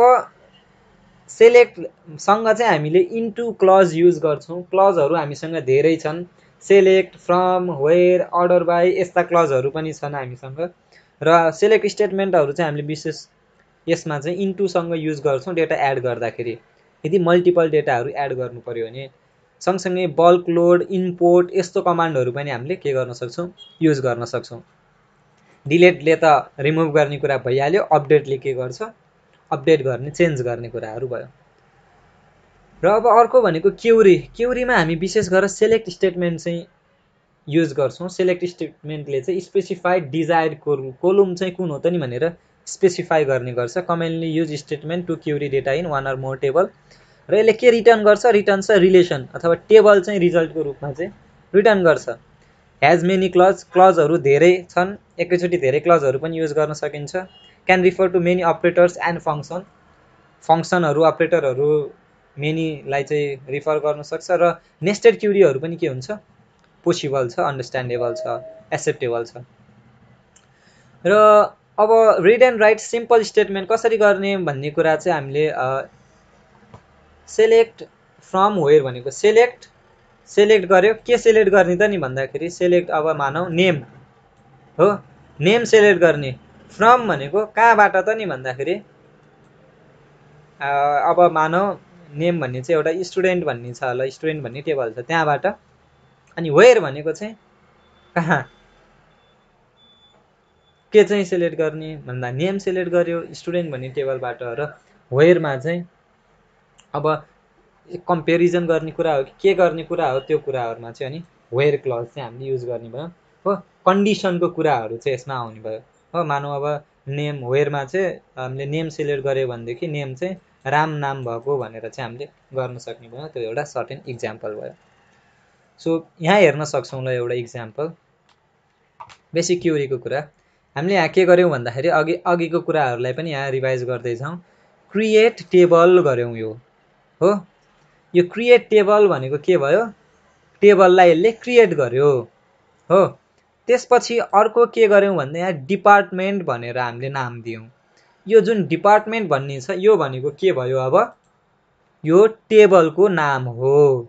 सेलेक्टसँग चाहिँ हामीले इन्टु क्लज युज गर्छौँ। क्लजहरू हामीसँग धेरै छन्, select, from, where, order by यस्ता क्लजहरू पनि छन् हामीसँग। र सेलेक्ट स्टेटमेन्टहरू चाहिँ हामीले विशेष यसमा चाहिँ इन्टुसँग युज गर्छौँ डेटा एड गर्दाखेरि। यदि मल्टिपल डेटाहरू एड गर्नु पर्यो भने सँगसँगै बल्क लोड, इम्पोर्ट यस्तो कमान्डहरू पनि हामीले के गर्न सक्छौँ युज गर्न सक्छौँ। डिलिटले त रिमुभ गर्ने कुरा भइहाल्यो, अपडेटले के गर्छ अपडेट गर्ने चेन्ज गर्ने कुराहरू भयो। र अब अर्को भनेको क्युरी। क्युरीमा हामी विशेष गरेर सेलेक्ट स्टेटमेन्ट चाहिँ युज गर्छौँ। सेलेक्ट स्टेटमेन्टले चाहिँ स्पेसिफाइड डिजायर्ड कोलम चाहिँ कुन हो त नि भनेर स्पेसिफाई गर्ने गर्छ। Commonly use statement to query data in one or more table. र यसले के रिटर्न गर्छ, रिटर्न छ रिलेसन अथवा टेबल चाहिँ रिजल्टको रूपमा चाहिँ रिटर्न गर्छ। हेज मेनी क्लज, क्लजहरू धेरै छन्, एकैचोटि धेरै क्लजहरू पनि युज गर्न सकिन्छ। Can refer to many operators and function, फङ्सनहरू अपरेटरहरू मेनीलाई चाहिँ रिफर गर्न सक्छ। र नेस्टेड क्युरीहरू पनि के हुन्छ पोसिबल छ, अन्डरस्ट्यान्डेबल छ, एक्सेप्टेबल छ। र अब read and write simple statement कसरी गर्ने भन्ने कुरा चाहिँ हामीले सेलेक्ट फ्रम वेयर भनेको सेलेक्ट गर्यो, के सेलेक्ट गर्ने त नि भन्दाखेरि सेलेक्ट अब मानौ नेम हो, नेम सेलेक्ट गर्ने। फ्रम भनेको कहाँबाट त नि भन्दाखेरि अब मानौ नेम भन्ने चाहिँ एउटा स्टुडेन्ट भन्ने छ होला, स्टुडेन्ट भन्ने टेबल छ त्यहाँबाट। अनि वेयर भनेको चाहिँ कहाँ, के चाहिँ सेलेक्ट गर्ने भन्दा नेम सेलेक्ट गर्यो स्टुडेन्ट भन्ने टेबलबाट। र वेयरमा चाहिँ अब कम्पेरिजन गर्ने कुरा हो कि के गर्ने कुरा हो त्यो कुराहरूमा चाहिँ अनि वेयर क्लज चाहिँ हामीले युज गर्ने भयो हो। कन्डिसनको कुराहरू चाहिँ यसमा आउने भयो हो। मानौ अब नेम वेयरमा चाहिँ हामीले नेम सेलेक्ट गर्यो भनेदेखि नेम चाहिँ राम नाम भएको भनेर चाहिँ हामीले गर्न सक्ने भयो। त्यो एउटा सर्टेन इक्जाम्पल भयो। सो यहाँ हेर्न सक्छौँ ल एउटा इक्जाम्पल बेसिक क्युरीको कुरा। हामीले यहाँ के गर्यौँ भन्दाखेरि अघिको कुराहरूलाई पनि यहाँ रिभाइज गर्दैछौँ। क्रिएट टेबल गर्यौँ यो हो। यो क्रिएट टेबल भनेको के भयो, टेबललाई यसले क्रिएट गर्यो हो। त्यसपछि अर्को के गर्यौँ भन्दा यहाँ डिपार्टमेन्ट भनेर हामीले नाम दियौँ। यो जुन डिपार्टमेन्ट भन्ने छ यो भनेको के भयो, अब यो टेबलको नाम हो।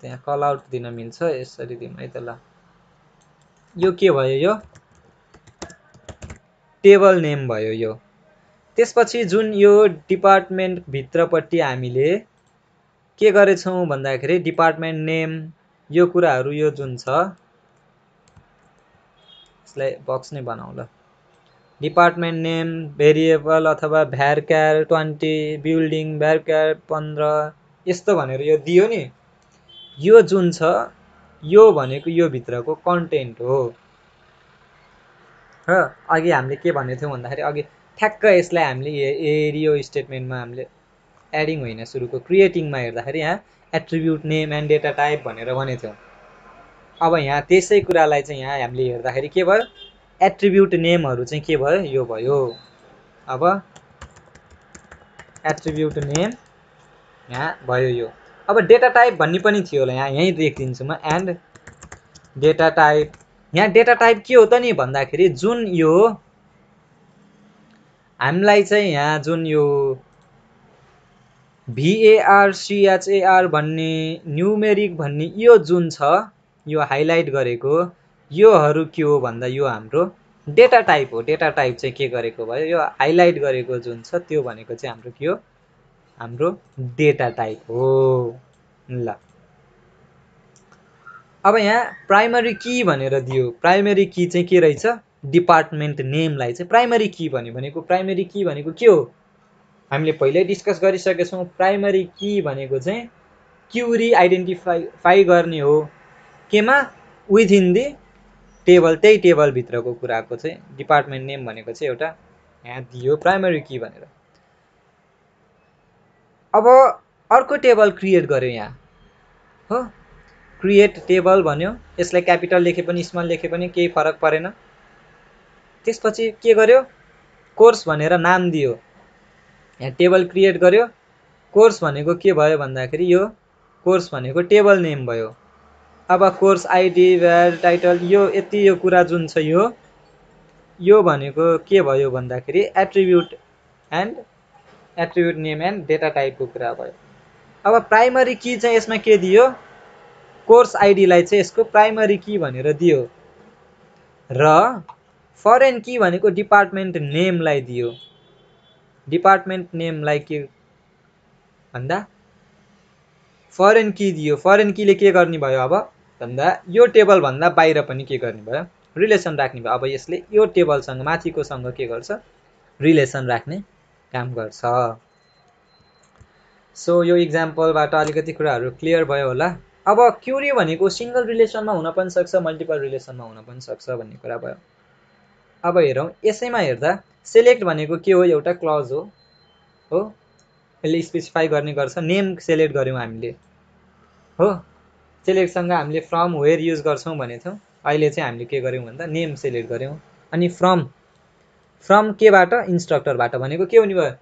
त्यहाँ कल आउट दिन मिल्छ, यसरी दिउँ है त ल। यो के भयो, यो टेबल नेम भयो यो। त्यसपछि जुन यो डिपार्टमेन्ट भित्रपट्टि हामीले के गरेछौँ भन्दाखेरि डिपार्टमेन्ट नेम यो कुराहरू यो जुन छ यसलाई बक्स नै बनाऊ ल। डिपार्टमेन्ट नेम भेरिएबल अथवा भ्यारक्यार 20, बिल्डिङ भ्यारक्यार 15 यस्तो भनेर यो दियो नि। यो जुन छ यो भनेको यो भित्रको कन्टेन्ट हो। र अघि हामीले के भनेको थियौँ भन्दाखेरि अघि ठ्याक्क यसलाई हामीले एरियो स्टेटमेन्टमा हामीले एडिङ होइन सुरुको क्रिएटिङमा हेर्दाखेरि यहाँ attribute name and data type भनेर भनेको थियौँ। अब यहाँ त्यसै कुरालाई चाहिँ यहाँ हामीले हेर्दाखेरि के भयो, एट्रिब्युट नेमहरू चाहिँ के भयो, यो भयो। अब एट्रिब्युट नेम यहाँ भयो यो। अब डेटा टाइप भन्ने पनि थियो होला, यहाँ यहीँ लेखिदिन्छु म, एन्ड डेटा टाइप। यहाँ डेटा टाइप के हो त नि भन्दाखेरि जुन यो हामीलाई चाहिँ यहाँ जुन यो VARCHAR भन्ने न्युमेरिक भन्ने यो जुन छ, यो हाइलाइट गरेको योहरू के हो भन्दा यो हाम्रो डेटा टाइप हो। डेटा टाइप चाहिँ के गरेको भयो, यो हाइलाइट गरेको जुन छ त्यो भनेको चाहिँ हाम्रो के हो, हाम्रो डेटा टाइप हो। ल अब यहाँ प्राइमरी की भनेर दियो। प्राइमरी की चाहिँ के रहेछ, डिपार्टमेन्ट नेमलाई चाहिँ प्राइमरी की भनेको, प्राइमरी की भनेको के हो हामीले पहिल्यै डिस्कस गरिसकेछौँ। प्राइमरी की भनेको चाहिँ क्युरी आइडेन्टिफाई गर्ने हो, केमा, विथिन दि टेबल, त्यही टेबलभित्रको कुराको चाहिँ डिपार्टमेन्ट नेम भनेको चाहिँ एउटा यहाँ दियो प्राइमरी की भनेर। अब अर्को टेबल क्रिएट गर्यो यहाँ, हो, क्रिएट टेबल भन्यो। यसलाई क्यापिटल लेखे पनि स्मल लेखे पनि केही फरक परेन। त्यसपछि के गर्यो, कोर्स भनेर नाम दियो। यहाँ टेबल क्रिएट गर्यो। कोर्स भनेको के भयो भन्दाखेरि यो कोर्स भनेको टेबल नेम भयो। अब कोर्स आइडी, भ्यार, टाइटल, यो यति यो कुरा जुन छ यो भनेको के भयो भन्दाखेरि attribute and attribute name and data टाइपको कुरा भयो। अब प्राइमरी की चाहिँ यसमा के दियो, कोर्स आइडीलाई चाहिँ यसको प्राइमरी की भनेर दियो र फरेन की भनेको डिपार्टमेन्ट नेमलाई दियो। डिपार्टमेन्ट नेमलाई के भन्दा फरेन की दियो। फरेन कीले के गर्ने भयो अब भन्दा यो टेबल भन्दा बाहिर पनि के गर्ने भयो, रिलेसन राख्ने भयो। अब यसले यो टेबलसँग माथिकोसँग के गर्छ, रिलेसन राख्ने काम गर्छ। सो यो इक्जाम्पलबाट अलिकति कुराहरू क्लियर भयो होला। अब क्युरी भनेको सिंगल रिलेसनमा हुन पनि सक्छ, मल्टिपल रिलेसनमा हुन पनि सक्छ भन्ने कुरा भयो। अब हेरौँ, यसैमा हेर्दा सेलेक्ट भनेको के हो, एउटा क्लज हो, यसले स्पेसिफाई गर्ने गर्छ। नेम सेलेक्ट गर्यौँ हामीले, हो, सेलेक्टसँग हामीले फ्रम वेयर युज गर्छौँ भनेको थियौँ। अहिले चाहिँ हामीले के गर्यौँ भन्दा नेम सेलेक्ट गर्यौँ। अनि फ्रम केबाट, इन्स्ट्रक्टरबाट भनेको के हुने भयो,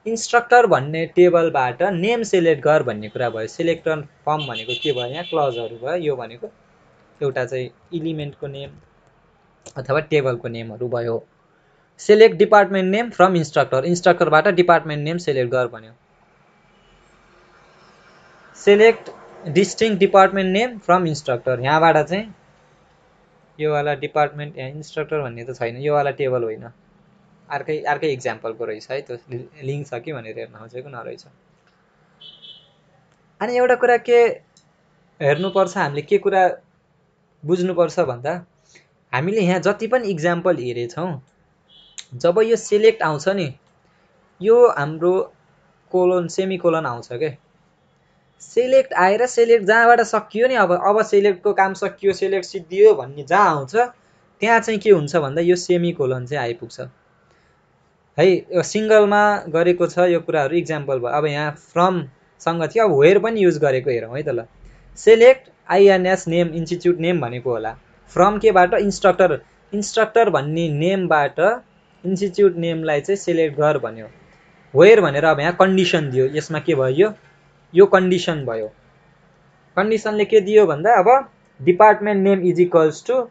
इन्स्ट्रक्टर भन्ने टेबलबाट नेम सेलेक्ट गर भन्ने कुरा भयो। सेलेक्टर फर्म भनेको के भयो, यहाँ क्लजहरू भयो। यो भनेको एउटा चाहिँ इलिमेन्टको नेम अथवा टेबलको नेमहरू भयो। Select department name from instructor, इन्स्ट्रक्टरबाट डिपार्टमेन्ट नेम सेलेक्ट गर भन्यो। Select distinct department name from instructor, यहाँबाट चाहिँ यो वाला डिपार्टमेन्ट, यहाँ इन्स्ट्रक्टर भन्ने त छैन, यो वाला टेबल होइन, अर्कै इक्जाम्पलको रहेछ है, त्यो लिङ्क छ कि भनेर हेर्न खोजेको नरहेछ। अनि एउटा कुरा के हेर्नुपर्छ हामीले, के कुरा बुझ्नुपर्छ भन्दा हामीले यहाँ जति पनि इक्जाम्पल हेरेछौँ, जब यो सेलेक्ट आउँछ नि, यो हाम्रो कोलोन सेमिकोलन आउँछ के। सेलेक्ट आएर सेलेक्ट जहाँबाट सकियो नि, अब सेलेक्टको काम सकियो, सेलेक्ट सिद्धियो भन्ने जहाँ आउँछ त्यहाँ चाहिँ के हुन्छ भन्दा यो सेमिकोलन चाहिँ आइपुग्छ है। यो सिङ्गलमा गरेको छ यो कुराहरू इक्जाम्पल भयो। अब यहाँ फ्रमसँग थियो, अब वेयर पनि युज गरेको हेरौँ है त। ल, select INS name, institute name भनेको होला। फ्रम केबाट, इन्स्ट्रक्टर भन्ने नेमबाट इन्स्टिट्युट नेमलाई चाहिँ सेलेक्ट गर भन्यो। वेयर भनेर अब यहाँ कन्डिसन दियो। यसमा के भयो, यो कन्डिसन भयो। कन्डिसनले के दियो भन्दा अब department name is equals to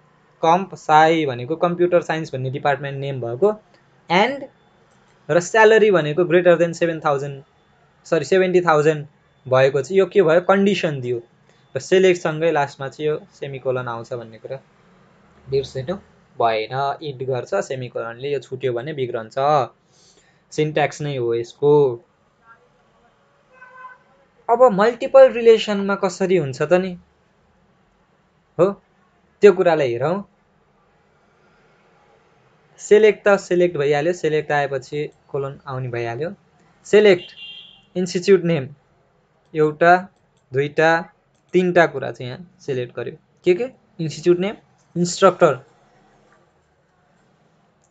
comp sci भनेको कम्प्युटर साइन्स भन्ने डिपार्टमेन्ट नेम भएको, एन्ड र स्यालेरी भनेको ग्रेटर देन 70,000 भएको चाहिँ यो के भयो, कन्डिसन दियो। र सेलेक्टसँगै लास्टमा चाहिँ यो सेमिकोलन आउँछ भन्ने कुरा बिर्सेनु भएन। इन्ट गर्छ सेमिकोलनले, यो छुट्यो भने बिग्रन्छ। सिन्ट्याक्स नै हो यसको। अब मल्टिपल रिलेसनमा कसरी हुन्छ त नि, हो, त्यो कुरालाई हेरौँ। सेलेक्ट त सेलेक्ट भइहाल्यो, सेलेक्ट आएपछि कोलन आउने भइहाल्यो। सेलेक्ट इन्स्टिट्युट नेम, एउटा, दुईटा, तीनटा कुरा चाहिँ यहाँ सेलेक्ट गर्यो। के इन्स्टिट्युट नेम, इन्स्ट्रक्टर,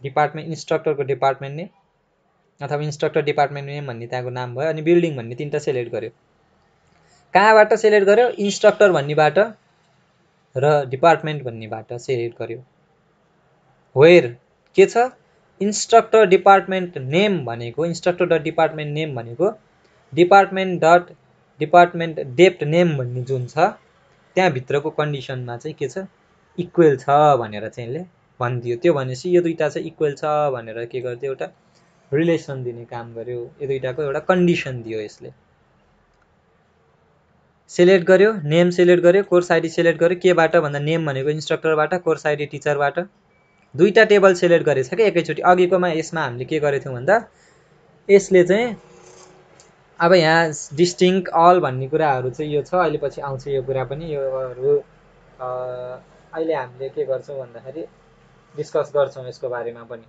डिपार्टमेन्ट, इन्स्ट्रक्टरको डिपार्टमेन्ट नेम अथवा इन्स्ट्रक्टर डिपार्टमेन्ट नेम भन्ने त्यहाँको नाम भयो। अनि बिल्डिङ भन्ने तीनटा सेलेक्ट गर्यो। कहाँबाट सेलेक्ट गर्यो, इन्स्ट्रक्टर भन्नेबाट र डिपार्टमेन्ट भन्नेबाट सिलेक्ट गर्यो। वेयर के छ इन्स्ट्रक्टर डिपार्टमेन्ट नेम भनेको इन्स्ट्रक्टर डट डिपार्टमेन्ट नेम भनेको डिपार्टमेन्ट डट डिपार्टमेन्ट डेप्ट नेम भन्ने जुन छ त्यहाँभित्रको कन्डिसनमा चाहिँ के छ इक्वल छ भनेर चाहिँ यसले भनिदियो। त्यो भनेपछि यो दुईटा चाहिँ इक्वल छ भनेर के गरिदियो एउटा रिलेसन दिने काम गर्यो। यो दुईटाको एउटा कन्डिसन दियो यसले। सिलेक्ट गर्यो नेम सिलेक्ट गर्यो कोर्स आइडी सिलेक्ट गर्यो केबाट भन्दा नेम भनेको इन्स्ट्रक्टरबाट कोर्स आइडी टिचरबाट दुईटा टेबल सिलेक्ट गरेछ के एकैचोटि। अघिकोमा यसमा हामीले के गरेको थियौँ भन्दा यसले चाहिँ अब यहाँ डिस्टिङ्क्ट अल भन्ने कुराहरू चाहिँ यो छ। अहिले पछि आउँछ यो कुरा पनि योहरू अहिले हामीले के गर्छौँ भन्दाखेरि डिस्कस गर्छौँ यसको बारेमा पनि।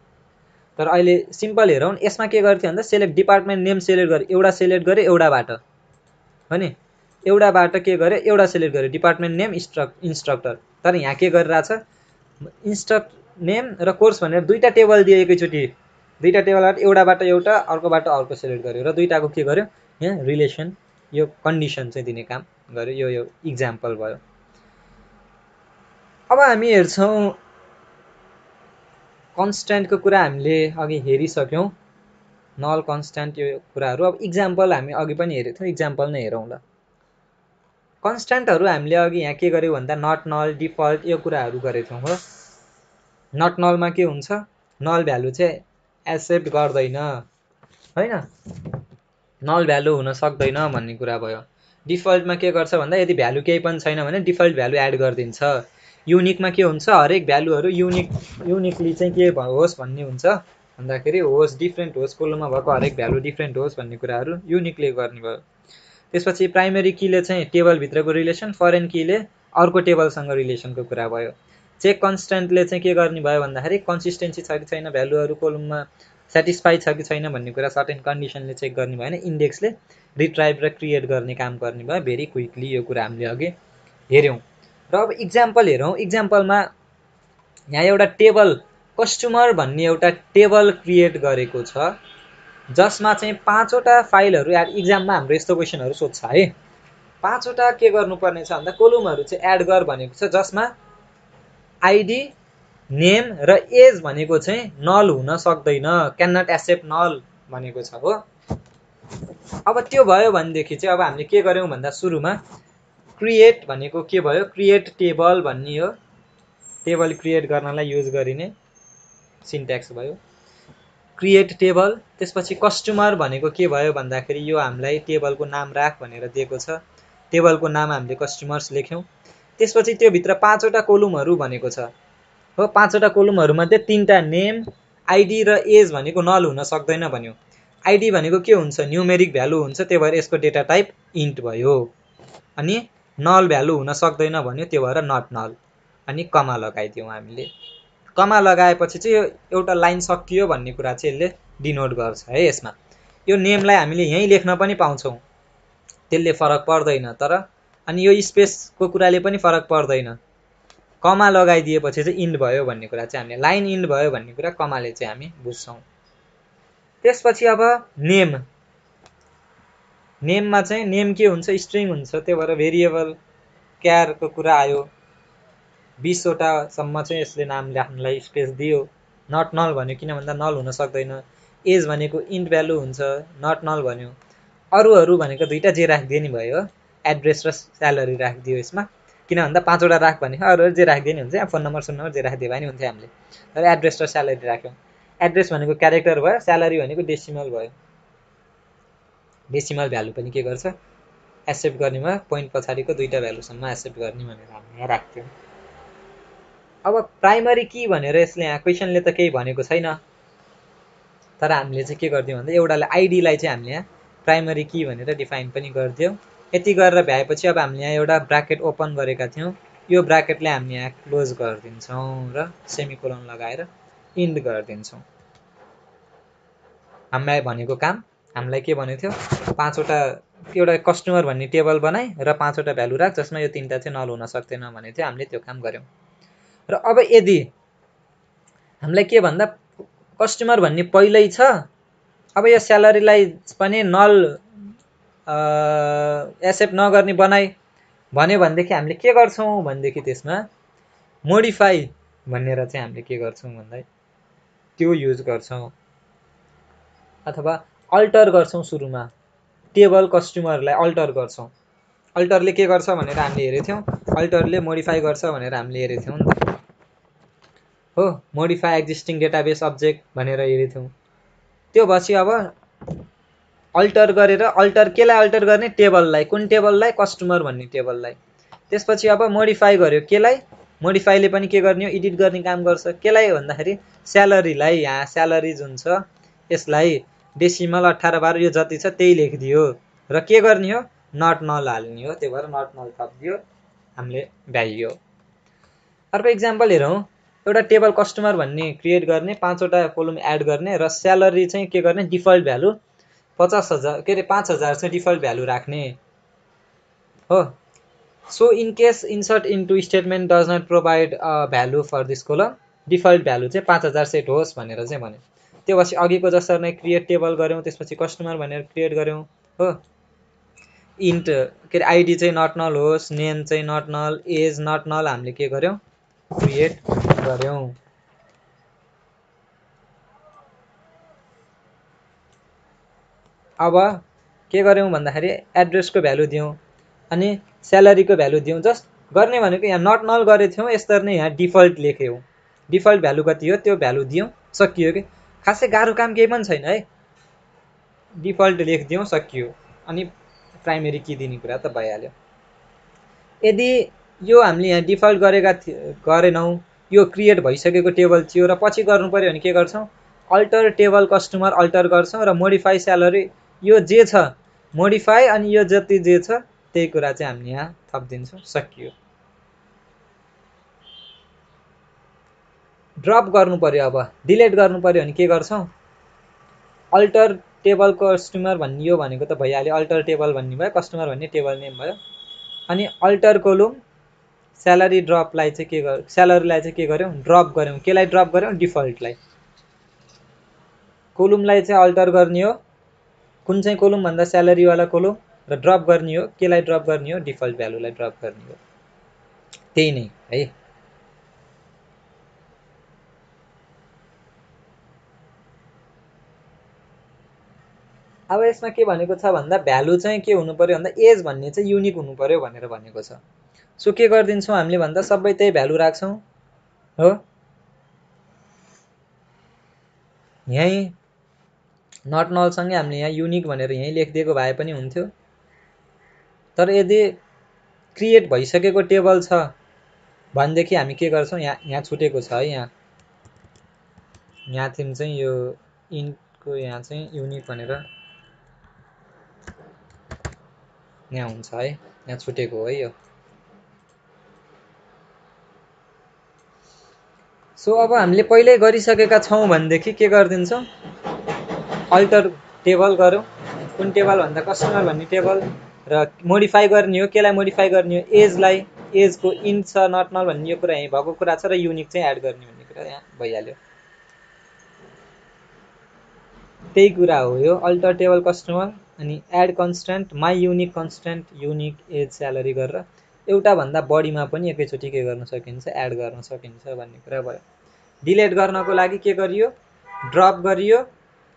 तर अहिले सिम्पल हेरौँ यसमा के गर्थ्यो भन्दा सेलेक्ट डिपार्टमेन्ट नेम सिलेक्ट गरे एउटा सिलेक्ट गरे एउटाबाट हो नि एउटाबाट के गरे एउटा सिलेक्ट गरे डिपार्टमेन्ट नेम इन्स्ट्रक्टर। तर यहाँ के गरिरहेछ इन्स्ट्रक्ट नेम र कोर्स भनेर दुईटा टेबल दियो एकैचोटि। दुईटा टेबलबाट एउटाबाट एउटा अर्कोबाट अर्को सिलेक्ट गर्यो र दुईटाको के गर्यो यहाँ रिलेसन यो कन्डिसन चाहिँ दिने काम गर्यो। यो इक्जाम्पल भयो। अब हामी हेर्छौँ कन्स्ट्यान्टको कुरा हामीले अघि हेरिसक्यौँ नल कन्स्ट्यान्ट यो कुराहरू। अब इक्जाम्पल हामी अघि पनि हेरेको थियौँ इक्जाम्पल नै हेरौँ ल। कन्स्ट्यान्टहरू हामीले अघि यहाँ के गर्यौँ भन्दा नट नल डिफल्ट यो कुराहरू गरेको थियौँ हो। नट नलमा के हुन्छ नल भ्यालु चाहिँ एक्सेप्ट गर्दैन होइन नल भ्यालु हुन सक्दैन भन्ने कुरा भयो। डिफल्टमा के गर्छ भन्दा यदि भ्यालु केही पनि छैन भने डिफल्ट भ्यालु एड गरिदिन्छ। युनिकमा के हुन्छ हरेक भ्यालुहरू युनिकली चाहिँ के होस् भन्ने हुन्छ भन्दाखेरि होस् डिफ्रेन्ट होस् कोलममा भएको हरेक भ्यालु डिफ्रेन्ट होस् भन्ने कुराहरू युनिकले गर्ने भयो। त्यसपछि प्राइमेरी कीले चाहिँ टेबलभित्रको रिलेसन फरेन कीले अर्को टेबलसँग रिलेसनको कुरा भयो। चेक कन्स्ट्यान्टले चाहिँ के गर्ने भयो भन्दाखेरि कन्सिस्टेन्सी छ कि छैन भ्यालुहरू कोलममा सेटिस्फाई छ कि छैन भन्ने कुरा सर्टेन कन्डिसनले चेक गर्ने भएन। इन्डेक्सले रिट्राइभ र क्रिएट गर्ने काम गर्ने भयो भेरी क्विकली। यो कुरा हामीले अघि हेऱ्यौँ। र अब इक्जाम्पल हेरौँ। इक्जाम्पलमा यहाँ एउटा टेबल कस्टमर भन्ने एउटा टेबल क्रिएट गरेको छ जसमा चाहिँ 5वटा फाइलहरू एड इक्जाममा हाम्रो यस्तो क्वेसनहरू सोध्छ है। 5वटा के गर्नुपर्ने छ भन्दा कोलमहरू चाहिँ एड गर भनेको छ जसमा आइडी नेम र एज भनेको चाहिँ नल हुन सक्दैन क्यान नट एक्सेप्ट नल भनेको छ हो। अब त्यो भयो भनेदेखि चाहिँ अब हामीले के गर्यौँ भन्दा सुरुमा क्रिएट भनेको के भयो क्रिएट टेबल भन्ने हो। टेबल क्रिएट गर्नलाई युज गरिने सिन्ट्याक्स भयो क्रिएट टेबल। त्यसपछि कस्टमर भनेको के भयो भन्दाखेरि यो हामीलाई टेबलको नाम राख भनेर दिएको छ। टेबलको नाम हामीले कस्टमर्स लेख्यौँ। त्यसपछि त्यो भित्र 5वटा कोलमहरू भनेको छ हो। 5वटा कोलमहरूमध्ये 3टा नेम आइडी र एज भनेको नल हुन सक्दैन भन्यो। आइडी भनेको के हुन्छ न्युमेरिक भ्यालु हुन्छ त्यही भएर यसको डेटा टाइप इन्ट भयो। अनि नल भ्यालु हुन सक्दैन भन्यो त्यो भएर नट नल। अनि कमा लगाइदियौँ हामीले। कमा लगाएपछि चाहिँ यो एउटा लाइन सकियो भन्ने कुरा चाहिँ यसले डिनोट गर्छ है। यसमा यो नेमलाई हामीले यहीँ लेख्न पनि पाउँछौँ त्यसले फरक पर्दैन। तर अनि यो स्पेसको कुराले पनि फरक पर्दैन। कमा लगाइदिएपछि चाहिँ इन्ड भयो भन्ने कुरा चाहिँ हामीले लाइन इन्ड भयो भन्ने कुरा कमाले चाहिँ हामी बुझ्छौँ। त्यसपछि अब नेम नेममा चाहिँ नेम के हुन्छ स्ट्रिङ हुन्छ त्यही भएर भेरिएबल क्यारको कुरा आयो। 20वटा सम्म चाहिँ यसले नाम राख्नलाई स्पेस दियो। नट नल भन्यो किन भन्दा नल हुन सक्दैन। एज भनेको इन्ट भ्यालु हुन्छ नट नल भन्यो। अरूहरू भनेको दुईटा जे राखिदिए नि भयो एड्रेस र स्यालेरी राखिदियो यसमा किन भन्दा 5वटा राख भनेको अरूहरू जे राखिदिए नि हुन्छ फोन नम्बर सुन नम्बर जे राखिदिए पनि हुन्थ्यो हामीले। तर एड्रेस र स्यालेरी राख्यौँ। एड्रेस भनेको क्यारेक्टर भयो स्यालेरी भनेको डेसिमल भयो। डेसिमल भ्यालु पनि के गर्छ एक्सेप्ट गर्नेमा पोइन्ट पछाडिको दुईटा भ्यालुसम्म एक्सेप्ट गर्ने भनेर हामीले यहाँ राख्थ्यौँ। अब प्राइमरी की भनेर यसले यहाँ क्वेसनले त केही भनेको छैन तर हामीले चाहिँ के गरिदियौँ भन्दा एउटालाई आइडीलाई चाहिँ हामीले यहाँ प्राइमरी की भनेर डिफाइन पनि गरिदियौँ। यति गरेर भ्याएपछि अब हामीले यहाँ एउटा ब्राकेट ओपन गरेका थियौँ। यो ब्राकेटलाई हामीले यहाँ क्लोज गरिदिन्छौँ र सेमिकोलन लगाएर इन्ड गरिदिन्छौँ। हामीलाई भनेको काम हामीलाई के भनेको थियो 5वटा एउटा कस्टमर भन्ने टेबल बनाए र 5वटा भ्यालु राख जसमा यो 3टा चाहिँ नल हुन सक्दैन भनेको थियो। हामीले त्यो काम गऱ्यौँ। र अब यदि हामीलाई के भन्दा कस्टमर भन्ने पहिल्यै छ अब यो स्यालेरीलाई पनि नल एक्सेप्ट नगर्ने बनाए भन्यो भनेदेखि हामीले के गर्छौँ भनेदेखि त्यसमा मोडिफाई भनेर चाहिँ हामीले के गर्छौँ भन्दा त्यो युज गर्छौँ, अथवा अल्टर गर्छौँ। सुरुमा टेबल कस्टमरलाई अल्टर गर्छौँ। अल्टरले के गर्छ भनेर हामीले हेरेको थियौँ, अल्टरले मोडिफाई गर्छ भनेर हामीले हेरेको थियौँ नि त हो। मोडिफाई एक्जिस्टिङ डेटाबेस अब्जेक्ट भनेर हेरेको थियौँ। त्यो पछि अब अल्टर गरेर, अल्टर केलाई अल्टर गर्ने, टेबललाई। कुन टेबललाई? कस्टमर भन्ने टेबललाई। त्यसपछि अब मोडिफाई गर्यो, केलाई? मोडिफाईले पनि के गर्ने हो? एडिट गर्ने काम गर्छ। केलाई भन्दाखेरि स्यालेरीलाई। यहाँ स्यालेरी जुन छ यसलाई डेसिमल 18 12 यो जति छ त्यही लेखिदियो र के गर्ने हो? नट नल हाल्ने हो। त्यही भएर नट नल थपिदियो, हामीले भ्याइयो। अर्को इक्जाम्पल हेरौँ। एउटा टेबल कस्टमर भन्ने क्रिएट गर्ने, 5वटा कोलम एड गर्ने र स्यालेरी चाहिँ के गर्ने? डिफल्ट भ्यालु 50,000 के अरे 5,000 चाहिँ डिफल्ट भ्यालु राख्ने हो। So in case insert into statement does not provide a value for this column, default value चाहिँ 5,000 सेट होस् भनेर चाहिँ भन्यो। त्यो पछि अघिको जसरी नै क्रिएट टेबल गऱ्यौँ, त्यसपछि कस्टमर भनेर क्रिएट गऱ्यौँ हो। इन्ट के अरे आइडी चाहिँ नट नल होस्, नेम चाहिँ नट नल, एज नट नल हामीले के गर्यौँ? क्रिएट गर्यौँ। अब के गर्यौँ भन्दाखेरि एड्रेसको भ्यालु दियौँ अनि स्यालेरीको भ्यालु दियौँ। जस्ट गर्ने भनेको यहाँ नट नल गरेको थियौँ, यसरी नै यहाँ डिफल्ट लेख्यौँ। डिफल्ट भ्यालु कति हो त्यो भ्यालु दियौँ, सकियो। कि खासै गाह्रो काम केही पनि छैन है, डिफल्ट लेखिदियौँ, सकियो। अनि प्राइमेरी की दिने कुरा त भइहाल्यो। यदि यो हामीले यहाँ डिफल्ट गरेनौँ, यो क्रिएट भइसकेको टेबल थियो र पछि गर्नु पर्यो भने के गर्छौँ? अल्टर टेबल कस्टमर अल्टर गर्छौँ र मोडिफाई स्यालेरी, यो जे छ मोडिफाई अनि यो जति जे छ त्यही कुरा चाहिँ हामीले यहाँ थपिदिन्छौँ, सकियो। ड्रप गर्नु पर्यो, अब डिलिट गर्नु पर्यो भने के गर्छौँ? अल्टर टेबल कस्टमर भन्ने यो भनेको त भइहाल्यो, अल्टर टेबल भन्ने भयो, कस्टमर भन्ने टेबल नेम भयो। अनि अल्टर कोलम स्यालेरी ड्रपलाई चाहिँ के गर्यो? स्यालेरीलाई चाहिँ के गर्यौँ? ड्रप गर्यौँ। केलाई ड्रप गर्यौँ? डिफल्टलाई। कोलमलाई चाहिँ अल्टर गर्ने हो, कुन चाहिँ कोलम भन्दा स्यालेरीवाला कोलम, र ड्रप गर्ने हो, केलाई ड्रप गर्ने हो? डिफल्ट भ्यालुलाई ड्रप गर्ने हो। त्यही नै है। अब यसमा के भनेको छ भन्दा भ्यालु चाहिँ के हुनु पर्यो भन्दा एज भन्ने चाहिँ युनिक हुनु पर्यो भनेर भनेको छ। सो के गरिदिन्छौँ हामीले भन्दा सबै त्यही भ्यालु राख्छौँ हो। यहीँ नट नलसँगै हामीले यहाँ युनिक भनेर यहीँ लेखिदिएको भए पनि हुन्थ्यो। तर यदि क्रिएट भइसकेको टेबल छ भनेदेखि हामी के गर्छौँ? यहाँ छुटेको छ है, यहाँ थिम चाहिँ यो इन्टको यहाँ चाहिँ युनिक भनेर यहाँ हुन्छ है, यहाँ छुटेको हो है यो। सो अब हामीले पहिल्यै गरिसकेका छौँ भनेदेखि के गरिदिन्छौँ? अल्टर टेबल गरौँ। कुन टेबल भन्दा कस्टमर भन्ने टेबल, र मोडिफाई गर्ने हो, केलाई मोडिफाई गर्ने हो? एजलाई। एजको इन्ट छ नट नल भन्ने यो कुरा यहीँ भएको कुरा छ, र युनिक चाहिँ एड गर्ने भन्ने कुरा यहाँ भइहाल्यो। त्यही कुरा हो यो अल्टर टेबल कस्टमर। अनि add constraint my unique constraint unique age salary गरेर एउटा भन्दा बढीमा पनि एकैचोटि के गर्न सकिन्छ? एड गर्न सकिन्छ भन्ने कुरा भयो। डिलिट गर्नको लागि के गरियो? ड्रप गरियो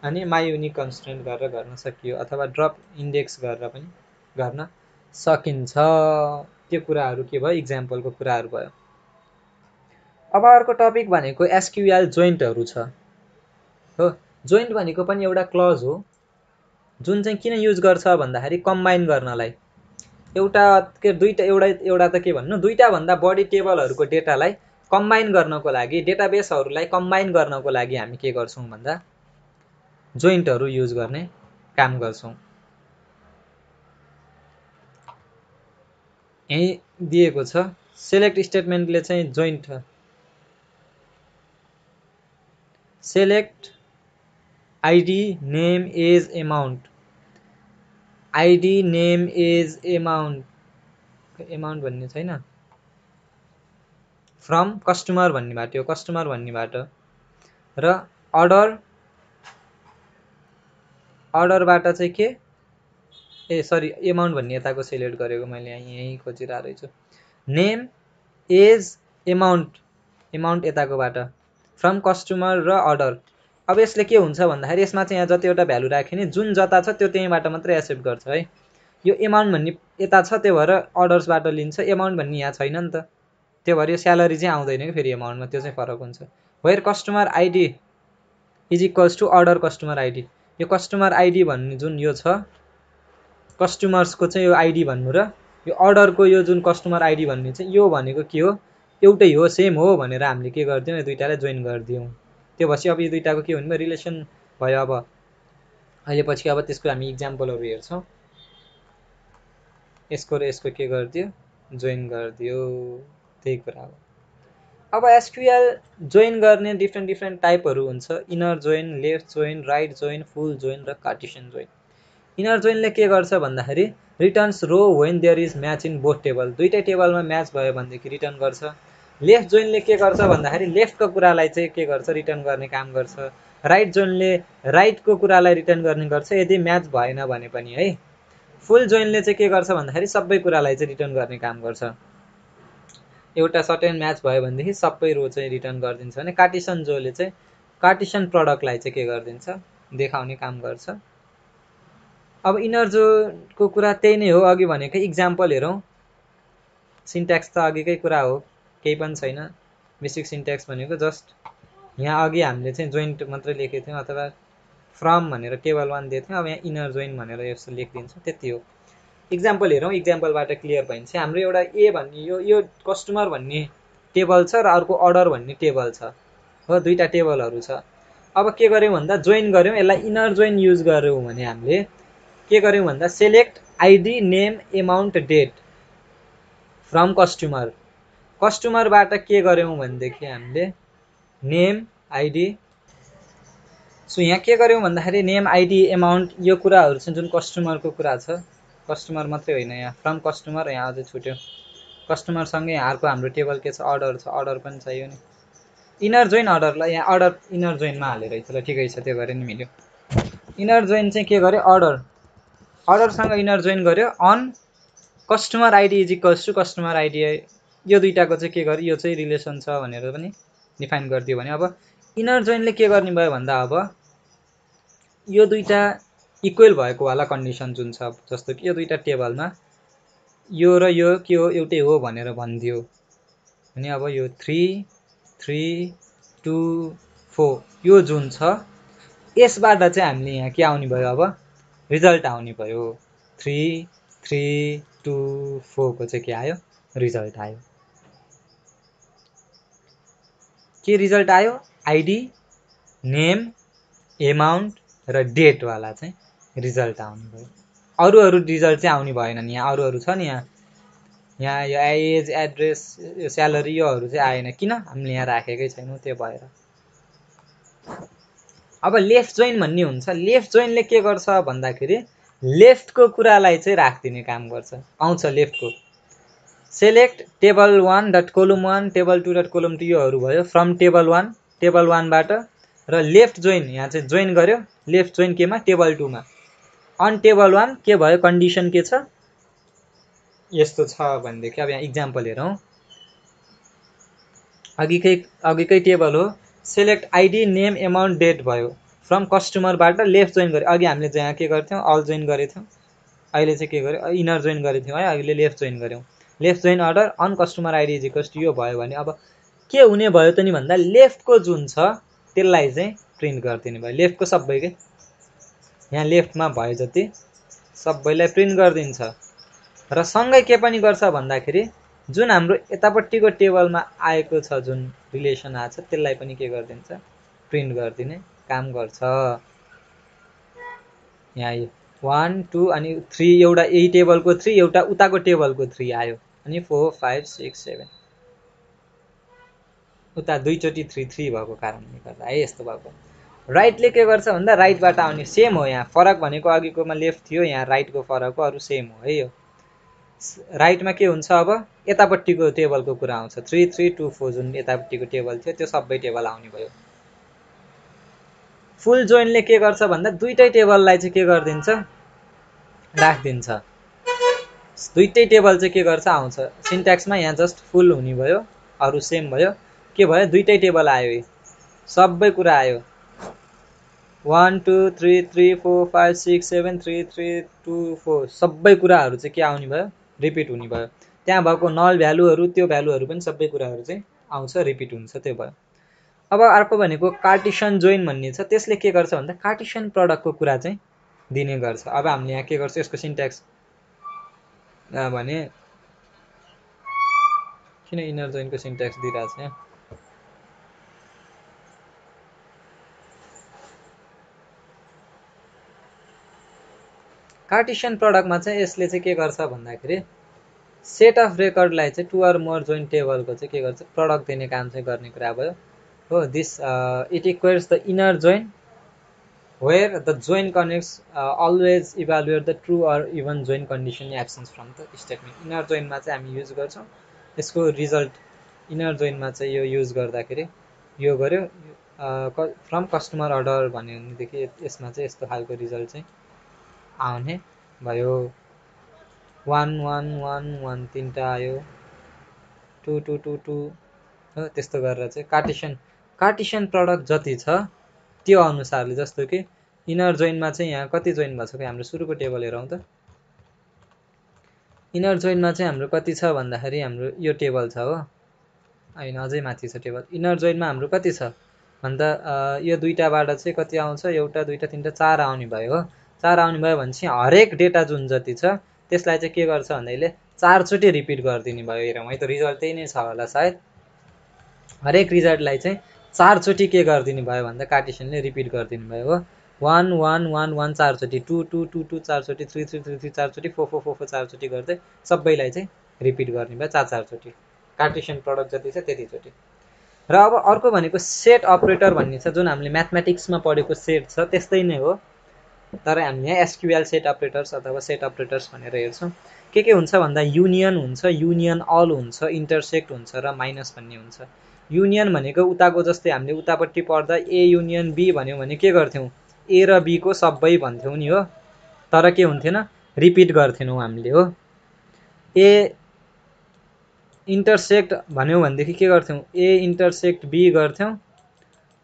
अनि माई युनिक कन्स्टेन्ट गरेर गर्न सकियो, अथवा ड्रप इन्डेक्स गरेर पनि गर्न सकिन्छ। त्यो कुराहरू के भयो? इक्जाम्पलको कुराहरू भयो। अब अर्को टपिक भनेको एसक्युएल जोइन्टहरू छ हो। जोइन्ट भनेको पनि एउटा क्लज हो जुन चाहिँ किन युज गर्छ भन्दाखेरि कम्बाइन गर्नलाई। एउटा त के भन्नु, दुईटा भन्दा बढी टेबलहरूको डेटालाई कम्बाइन गर्नको लागि, डेटाबेसहरूलाई कम्बाइन गर्नको लागि हामी के गर्छौँ भन्दा जोइन्टहरू युज गर्ने काम गर्छौँ। यही दिएको छ। सेलेक्ट स्टेटमेन्टले चाहिँ joint select ID name as amount, ID name as amount भन्ने छैन, फ्रम कस्टमर भन्नेबाट हो, कस्टमर भन्नेबाट। र अर्डरबाट चाहिँ के? ए सरी एमाउन्ट भन्ने यताको सिलेक्ट गरेको मैले यहीँ खोजिरहेको रहेछु नेम एज एमाउन्ट यताकोबाट फ्रम कस्टमर र अर्डर अब यसले के हुन्छ भन्दाखेरि यसमा चाहिँ यहाँ जतिवटा भ्यालु राख्यो नि जुन जता छ त्यो त्यहीँबाट मात्रै एक्सेप्ट गर्छ है यो एमाउन्ट भन्ने यता छ त्यो भएर अर्डर्सबाट लिन्छ एमाउन्ट भन्ने यहाँ छैन नि त त्यो भएर यो स्यालेरी चाहिँ आउँदैन कि फेरि एमाउन्टमा त्यो चाहिँ फरक हुन्छ where customer ID is equals to order customer ID यो कस्टमर आइडी भन्ने जुन यो छ कस्टमर्सको चाहिँ यो आइडी भन्नु र यो अर्डरको यो जुन कस्टमर आइडी भन्ने चाहिँ यो भनेको के हो एउटै हो सेम हो भनेर हामीले के गर्दियौँ यो दुईटालाई जोइन गरिदियौँ त्यो भएपछि अब यो दुईटाको के हुने रिलेसन भयो अब अहिले पछि अब त्यसको हामी इक्जाम्पलहरू हेर्छौँ यसको र यसको के गरिदियो जोइन गरिदियो त्यही कुरा हो अब एसक्यूएल जोइन गर्ने डिफ्रेन्ट टाइपहरू हुन्छ inner join left join right join full join र कार्टेसियन जोइन इनर जोइनले के गर्छ भन्दाखेरि returns row when there is match in both table दुईटै टेबलमा म्याच भयो भनेदेखि रिटर्न गर्छ लेफ्ट जोइनले के गर्छ भन्दाखेरि लेफ्टको कुरालाई चाहिँ के गर्छ रिटर्न गर्ने काम गर्छ राइट जोइनले राइटको कुरालाई रिटर्न गर्ने गर्छ यदि म्याच भएन भने पनि है फुल जोइनले चाहिँ के गर्छ भन्दाखेरि सबै कुरालाई चाहिँ रिटर्न गर्ने काम गर्छ एउटा सर्टेन म्याच भयो भनेदेखि सबै रो चाहिँ रिटर्न गरिदिन्छ भने कार्टेसियन जोले चाहिँ कार्टेसियन प्रडक्टलाई चाहिँ के गरिदिन्छ देखाउने काम गर्छ अब इनर जोको कुरा त्यही नै हो अघि भनेको इक्जाम्पल हेरौँ सिन्ट्याक्स त अघिकै कुरा हो केही पनि छैन बेसिक सिन्ट्याक्स भनेको जस्ट यहाँ अघि हामीले चाहिँ जोइन्ट मात्रै लेखेको थियौँ अथवा फ्रम भनेर टेबल 1 दिएको थियौँ अब यहाँ इनर जोइन भनेर यस्तो लेखिदिन्छौँ त्यति हो इक्जाम्पल हेरौँ इक्जाम्पलबाट क्लियर भइन्छ हाम्रो एउटा ए भन्ने यो कस्टमर भन्ने टेबल छ र अर्को अर्डर भन्ने टेबल छ हो दुईटा टेबलहरू छ अब के गर्यौँ भन्दा जोइन गर्यौँ यसलाई इनर जोइन युज गर्यौँ भने हामीले के गर्यौँ भन्दा select ID name amount date from customer कस्टमरबाट के गर्यौँ भनेदेखि हामीले नेम आइडी सो यहाँ के गर्यौँ भन्दाखेरि नेम आइडी एमाउन्ट यो कुराहरू चाहिँ जुन कस्टमरको कुरा छ कस्टमर मात्रै होइन यहाँ फ्रम कस्टमर यहाँ अझै छुट्यो कस्टमरसँगै यहाँ अर्को हाम्रो टेबल के छ अर्डर पनि चाहियो नि इनर जोइन अर्डरलाई यहाँ अर्डर इनर जोइनमा हालेर ल ठिकै छ त्यो गरे नि मिल्यो इनर जोइन चाहिँ के गर्यो अर्डरसँग इनर जोइन गर्यो on customer ID is equals to customer ID यो दुईटाको चाहिँ के गर्यो यो चाहिँ रिलेसन छ भनेर पनि डिफाइन गरिदियो भने अब इनर जोइनले के गर्ने भयो भन्दा अब यो दुईटा इक्वल भएको वाला कन्डिसन जुन छ जस्तो कि यो दुईटा टेबलमा यो र यो के हो एउटै हो भनेर भनिदियो अनि अब यो 3 3 2 4 यो जुन छ यसबाट चाहिँ हामीले यहाँ के आउने भयो अब रिजल्ट आउने भयो 3 3 2 4 को चाहिँ के आयो रिजल्ट आयो के रिजल्ट आयो आइडी नेम एमाउन्ट र डेट वाला चाहिँ रिजल्ट आउने भयो अरू रिजल्ट चाहिँ आउने भएन नि यहाँ अरू छ नि यहाँ यो एज एड्रेस यो स्यालेरी योहरू चाहिँ आएन किन हामीले यहाँ राखेकै छैनौँ त्यो भएर अब लेफ्ट जोइन भन्ने हुन्छ लेफ्ट जोइनले के गर्छ भन्दाखेरि लेफ्टको कुरालाई चाहिँ राखिदिने काम गर्छ आउँछ लेफ्टको select table 1 dot column 1 table 2 dot column 2 योहरू भयो फ्रम टेबल 1 बाट र लेफ्ट जोइन यहाँ चाहिँ जोइन गर्यो लेफ्ट जोइन केमा टेबल 2 मा अन टेबल 1 के भयो कन्डिसन के छ यस्तो छ भनेदेखि अब यहाँ इक्जाम्पल हेरौँ अघिकै टेबल हो select ID name amount date भयो फ्रम कस्टमरबाट लेफ्ट जोइन गर्यो अघि हामीले यहाँ के गर्थ्यौँ अल जोइन गरेको थियौँ अहिले चाहिँ के गर्यो इनर जोइन गरेको थियौँ है अहिले लेफ्ट जोइन गऱ्यौँ left join order on customer ID is equals to यो भयो भने अब के हुने भयो त नि भन्दा लेफ्टको जुन छ त्यसलाई चाहिँ प्रिन्ट गरिदिने भयो लेफ्टको सबैकै यहाँ लेफ्टमा भयो जति सबैलाई प्रिन्ट गरिदिन्छ र सँगै के पनि गर्छ भन्दाखेरि जुन हाम्रो यतापट्टिको टेबलमा आएको छ जुन रिलेसन आछ त्यसलाई पनि के गरिदिन्छ प्रिन्ट गरिदिने काम गर्छ यहाँ 1 2 अनि 3 एउटा यही टेबलको 3 एउटा उताको टेबलको 3 आयो अनि 4 5 6 7 उता दुईचोटि 3 3 भएको कारणले गर्दा है यस्तो भएको राइटले के गर्छ भन्दा राइटबाट आउने सेम हो यहाँ फरक भनेको अघिकोमा लेफ्ट थियो यहाँ राइटको फरक हो अरू सेम हो है यो राइटमा के हुन्छ अब यतापट्टिको टेबलको कुरा आउँछ 3 3 2 4 जुन यतापट्टिको टेबल थियो त्यो सबै टेबल आउने भयो फुल जोइनले के गर्छ भन्दा दुईटै टेबललाई चाहिँ के गरिदिन्छ राखिदिन्छ। दुईटै टेबल चाहिँ के गर्छ आउँछ सिन्ट्याक्समा यहाँ जस्ट फुल हुने भयो अरू सेम भयो के भयो दुईटै टेबल आयो सबै कुरा आयो 1 2 3 3 4 5 6 7 3 3 2 4 सबै कुराहरू चाहिँ के आउने भयो रिपिट हुने भयो त्यहाँ भएको नल भ्यालुहरू त्यो भ्यालुहरू पनि सबै कुराहरू चाहिँ आउँछ रिपिट हुन्छ त्यो भयो। अब अर्को भनेको कार्टेसियन जोइन भन्ने छ त्यसले के गर्छ भन्दा कार्टेसियन प्रडक्टको कुरा चाहिँ दिने गर्छ। अब हामीले यहाँ के गर्छ यसको सिन्ट्याक्स भने किन इनर जोइनको सिन्ट्याक्स दिइरहेछ यहाँ कार्टेसियन प्रडक्टमा चाहिँ यसले चाहिँ के गर्छ भन्दाखेरि सेट अफ रेकर्डलाई चाहिँ टु अर मोर जोइन टेबलको चाहिँ के गर्छ प्रडक्ट दिने काम चाहिँ गर्ने कुरा भयो हो। This it equates the inner join where the join connects always evaluate the true or even join condition absence from the statement. Inner जोइनमा चाहिँ हामी युज गर्छौँ यसको रिजल्ट इनर जोइनमा चाहिँ यो युज गर्दाखेरि यो गर्यो फ्रम कस्टमर अर्डर भन्यो भनेदेखि यसमा चाहिँ यस्तो खालको रिजल्ट चाहिँ आउने भयो 1 1 1 1 तीनटा आयो 2 2 2 2 हो त्यस्तो गरेर चाहिँ कार्टेसियन प्रडक्ट जति छ त्यो अनुसारले जस्तो कि इनर जोइनमा चाहिँ यहाँ कति जोइन भएको छ कि हाम्रो सुरुको टेबल हेरौँ त इनर जोइनमा चाहिँ हाम्रो कति छ भन्दाखेरि हाम्रो यो टेबल छ हो होइन अझै माथि छ टेबल इनर जोइनमा हाम्रो कति छ भन्दा यो दुईटाबाट चाहिँ कति आउँछ एउटा दुईटा तीनटा चार आउने भयो हो चार आउने भयो भने चाहिँ हरेक डेटा जुन जति छ त्यसलाई चाहिँ के गर्छ भन्दाखेरि चारचोटि रिपिट गरिदिने भयो हेरौँ है त रिजल्ट त्यही नै छ होला सायद हरेक रिजल्टलाई चाहिँ चारचोटि के गरिदिने भयो भन्दा कार्टेसियनले रिपिट गरिदिनु भयो हो 1 1 1 1 चारचोटि 2 2 2 2 चारचोटि 3 3 3 3 चारचोटि 4 4 4 4 चारचोटि गर्दै सबैलाई चाहिँ रिपिट गर्ने भयो चार चारचोटि कार्टेसियन प्रडक्ट जति छ त्यतिचोटि। र अब अर्को भनेको सेट अपरेटर भन्ने छ जुन हामीले म्याथमेटिक्समा पढेको सेट छ त्यस्तै नै हो तर हामी यहाँ एसक्युएल सेट अपरेटर्स अथवा सेट अपरेटर्स भनेर हेर्छौँ के हुन्छ भन्दा युनियन हुन्छ युनियन अल हुन्छ इन्टरसेक्ट हुन्छ र माइनस भन्ने हुन्छ। युनियन भनेको उताको जस्तै हामीले उतापट्टि पढ्दा ए युनियन बी भन्यौँ भने के गर्थ्यौँ ए र बी को सबै भन्थ्यौँ नि हो तर के हुन्थेन रिपिट गर्थेनौँ हामीले हो। ए इन्टरसेक्ट भन्यौँ भनेदेखि के गर्थ्यौँ ए इन्टरसेक्ट बी गर्थ्यौँ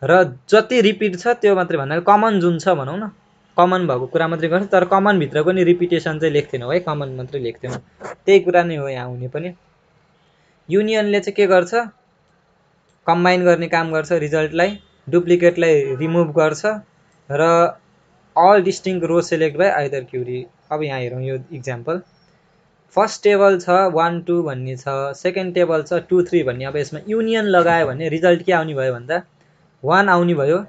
र जति रिपिट छ त्यो मात्रै भन्दा कमन जुन छ भनौँ न कमन भएको कुरा मात्रै गर्थ्यौँ तर कमनभित्रको नि रिपिटेसन चाहिँ लेख्थेनौँ है कमन मात्रै लेख्थ्यौँ त्यही कुरा नै हो यहाँ हुने पनि। युनियनले चाहिँ के गर्छ कम्बाइन गर्ने काम गर्छ रिजल्टलाई डुप्लिकेटलाई रिमुभ गर्छ र all distinct row select by either query. अब यहाँ हेरौँ यो इक्जाम्पल फर्स्ट टेबल छ 1 2 भन्ने छ सेकेन्ड टेबल छ 2 3 भन्ने अब यसमा युनियन लगायो भने रिजल्ट के आउने भयो भन्दा 1 आउने भयो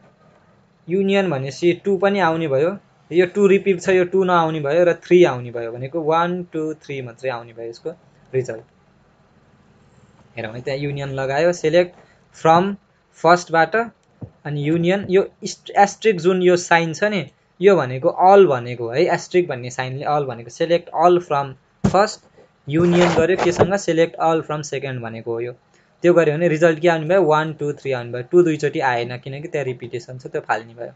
युनियन भनेपछि 2 पनि आउने भयो यो 2 रिपिट छ यो 2 नआउने भयो र 3 आउने भयो भनेको 1 2 3 मात्रै आउने भयो यसको रिजल्ट हेरौँ है त्यहाँ युनियन लगायो सेलेक्ट फ्रम फर्स्टबाट अनि युनियन यो एस्ट्रिक जुन यो साइन छ नि यो भनेको अल भनेको है एस्ट्रिक भन्ने साइनले अल भनेको select all from first union गर्यो केसँग सेलेक्ट अल फ्रम सेकेन्ड भनेको हो यो त्यो गर्यो भने रिजल्ट के आउने भयो 1 2 3 आउने भयो 2 दुईचोटि आएन किनकि त्यहाँ रिपिटेसन छ त्यो फाल्ने भयो।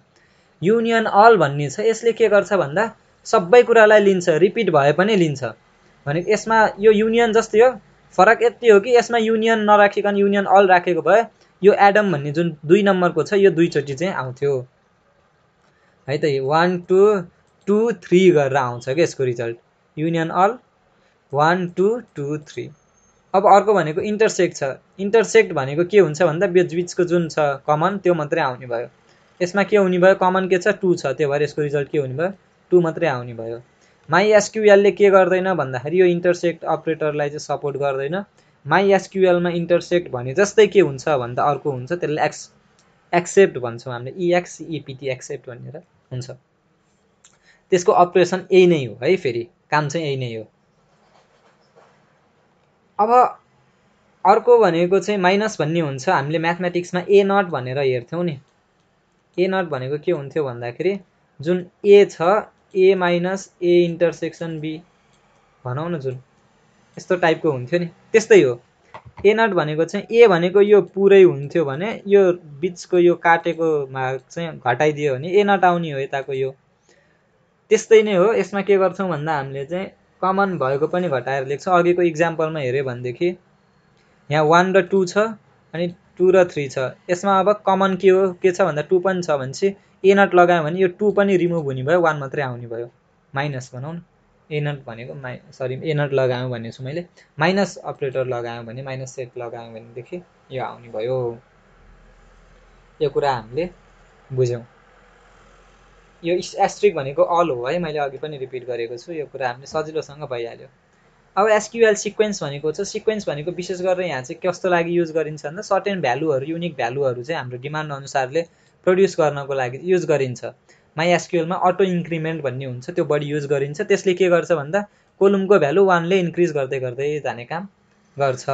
युनियन अल भन्ने छ यसले के गर्छ भन्दा सबै कुरालाई लिन्छ रिपिट भए पनि लिन्छ भने यसमा यो युनियन जस्तै हो फरक यति हो कि यसमा युनियन नराखिकन युनियन अल राखेको भए यो एडम भन्ने जुन 2 नम्बरको छ यो दुईचोटि चाहिँ आउँथ्यो है त 1 2 2 3 गरेर आउँछ कि यसको रिजल्ट युनियन अल 1 2 2 3। अब अर्को भनेको इन्टरसेक्ट छ इन्टरसेक्ट भनेको के हुन्छ भन्दा बिचको जुन छ कमन त्यो मात्रै आउने भयो यसमा के हुने भयो कमन के छ 2 छ त्यो भएर यसको रिजल्ट के हुने भयो 2 मात्रै आउने भयो। माइएसक्युएलले के गर्दैन भन्दाखेरि यो इन्टरसेक्ट अपरेटरलाई चाहिँ सपोर्ट गर्दैन माइएसक्युएलमा इन्टरसेक्ट भने जस्तै के हुन्छ भन्दा अर्को हुन्छ त्यसलाई एक्सेप्ट भन्छौँ हामीले इएक्सइपिटी एक्सेप्ट भनेर हुन्छ त्यसको अपरेसन यही नै हो है फेरि काम चाहिँ यही नै हो। अब अर्को भनेको चाहिँ माइनस भन्ने हुन्छ हामीले म्याथमेटिक्समा ए नट भनेर हेर्थ्यौँ नि ए नट भनेको के हुन्थ्यो भन्दाखेरि जुन ए छ ए माइनस ए इन्टरसेक्सन बी भनौँ न जुन यस्तो टाइपको हुन्थ्यो नि त्यस्तै हो ए नट भनेको चाहिँ ए भनेको यो पुरै हुन्थ्यो भने यो बिचको यो काटेकोमा चाहिँ घटाइदियो भने ए नट आउने हो यताको यो त्यस्तै नै हो। यसमा के गर्छौँ भन्दा हामीले चाहिँ कमन भएको पनि घटाएर लेख्छौँ। अघिको इक्जाम्पलमा हेऱ्यो भनेदेखि यहाँ 1 र 2 छ अनि 2 र 3 छ। यसमा अब कमन के हो, के छ भन्दा 2 पनि छ भनेपछि ए नट लगायो भने यो 2 पनि रिमुभ हुने भयो, 1 मात्रै आउने भयो। माइनस भनौँ न, ए नट भनेको सरी ए नट लगायो भनेछु मैले, माइनस अपरेटर लगायो भने, माइनस सेट लगायो भनेदेखि यो आउने भयो। यो कुरा हामीले बुझ्यौँ। यो एस्ट्रिक भनेको अल हो है, मैले अघि पनि रिपिट गरेको छु। यो कुरा हामीले सजिलोसँग भइहाल्यो। अब एसक्युएल सिक्वेन्स भनेको छ, सिक्वेन्स भनेको विशेष गरेर यहाँ चाहिँ कस्तो लागि युज गरिन्छ भन्दा सर्टेन भ्यालुहरू, युनिक भ्यालुहरू चाहिँ हाम्रो डिमान्ड अनुसारले प्रड्युस गर्नको लागि युज गरिन्छ। माई एसक्युएलमा अटो इन्क्रिमेन्ट भन्ने हुन्छ, त्यो बढी युज गरिन्छ। त्यसले के गर्छ भन्दा कोलुमको भ्यालु 1ले इन्क्रिज गर्दै गर्दै जाने काम गर्छ।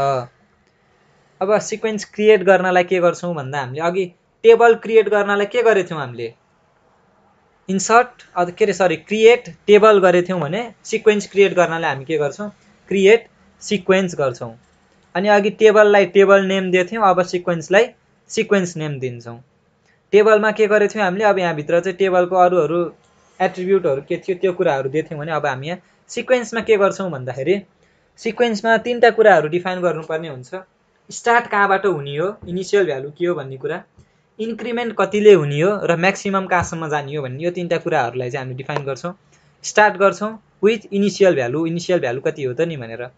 अब सिक्वेन्स क्रिएट गर्नलाई के गर्छौँ भन्दा हामीले अघि टेबल क्रिएट गर्नलाई के गरेथ्यौँ हामीले, इन्सर्ट के अरे सरी क्रिएट टेबल गरेथ्यौँ भने सिक्वेन्स क्रिएट गर्नलाई हामी के गर्छौँ, क्रिएट सिक्वेन्स गर्छौँ। अनि अघि टेबललाई टेबल नेम दिएथ्यौँ, अब सिक्वेन्सलाई सिक्वेन्स नेम दिन्छौँ। टेबलमा के गरेथ्यौँ हामीले, अब यहाँभित्र चाहिँ टेबलको अरूहरू एट्रिब्युटहरू के थियो त्यो कुराहरू दिएथ्यौँ भने अब हामी यहाँ सिक्वेन्समा के गर्छौँ भन्दाखेरि सिक्वेन्समा 3टा कुराहरू डिफाइन गर्नुपर्ने हुन्छ। स्टार्ट कहाँबाट हुने हो, इनिसियल भ्यालु के हो भन्ने कुरा, इन्क्रिमेन्ट कतिले हुने हो र म्याक्सिमम कहाँसम्म जाने हो भन्ने, यो 3टा कुराहरूलाई चाहिँ हामी डिफाइन गर्छौँ। स्टार्ट गर्छौँ with initial value, initial value कति हो त नि भनेर,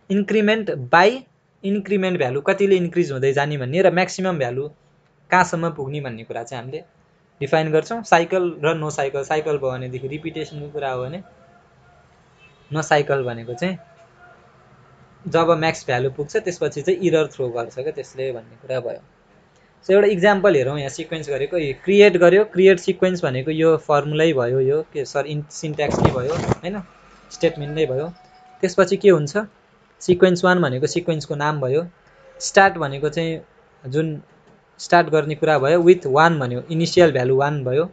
इन्क्रिमेन्ट बाई इन्क्रिमेन्ट भ्यालु कतिले इन्क्रिज हुँदै जाने भन्ने र म्याक्सिमम भ्यालु कहाँसम्म पुग्ने भन्ने कुरा चाहिँ हामीले डिफाइन गर्छौँ। साइकल र नो साइकल, साइकल भयो भनेदेखि रिपिटेसनको कुरा हो भने, नो साइकल भनेको चाहिँ जब म्याक्स भ्यालु पुग्छ त्यसपछि चाहिँ इरर थ्रो गर्छ क्या त्यसले भन्ने कुरा भयो। सो एउटा इक्जाम्पल हेरौँ, यहाँ सिक्वेन्स गरेको क्रिएट गर्यो, क्रिएट सिक्वेन्स भनेको यो फर्मुलै भयो, यो के सरी सिन्ट्याक्स नै भयो होइन, स्टेटमेन्ट नै भयो। त्यसपछि के हुन्छ, सिक्वेन्स 1 भनेको सिक्वेन्सको नाम भयो, स्टार्ट भनेको चाहिँ जुन स्टार्ट गर्ने कुरा भयो, विथ 1 भन्यो इनिसियल भ्यालु 1 भयो,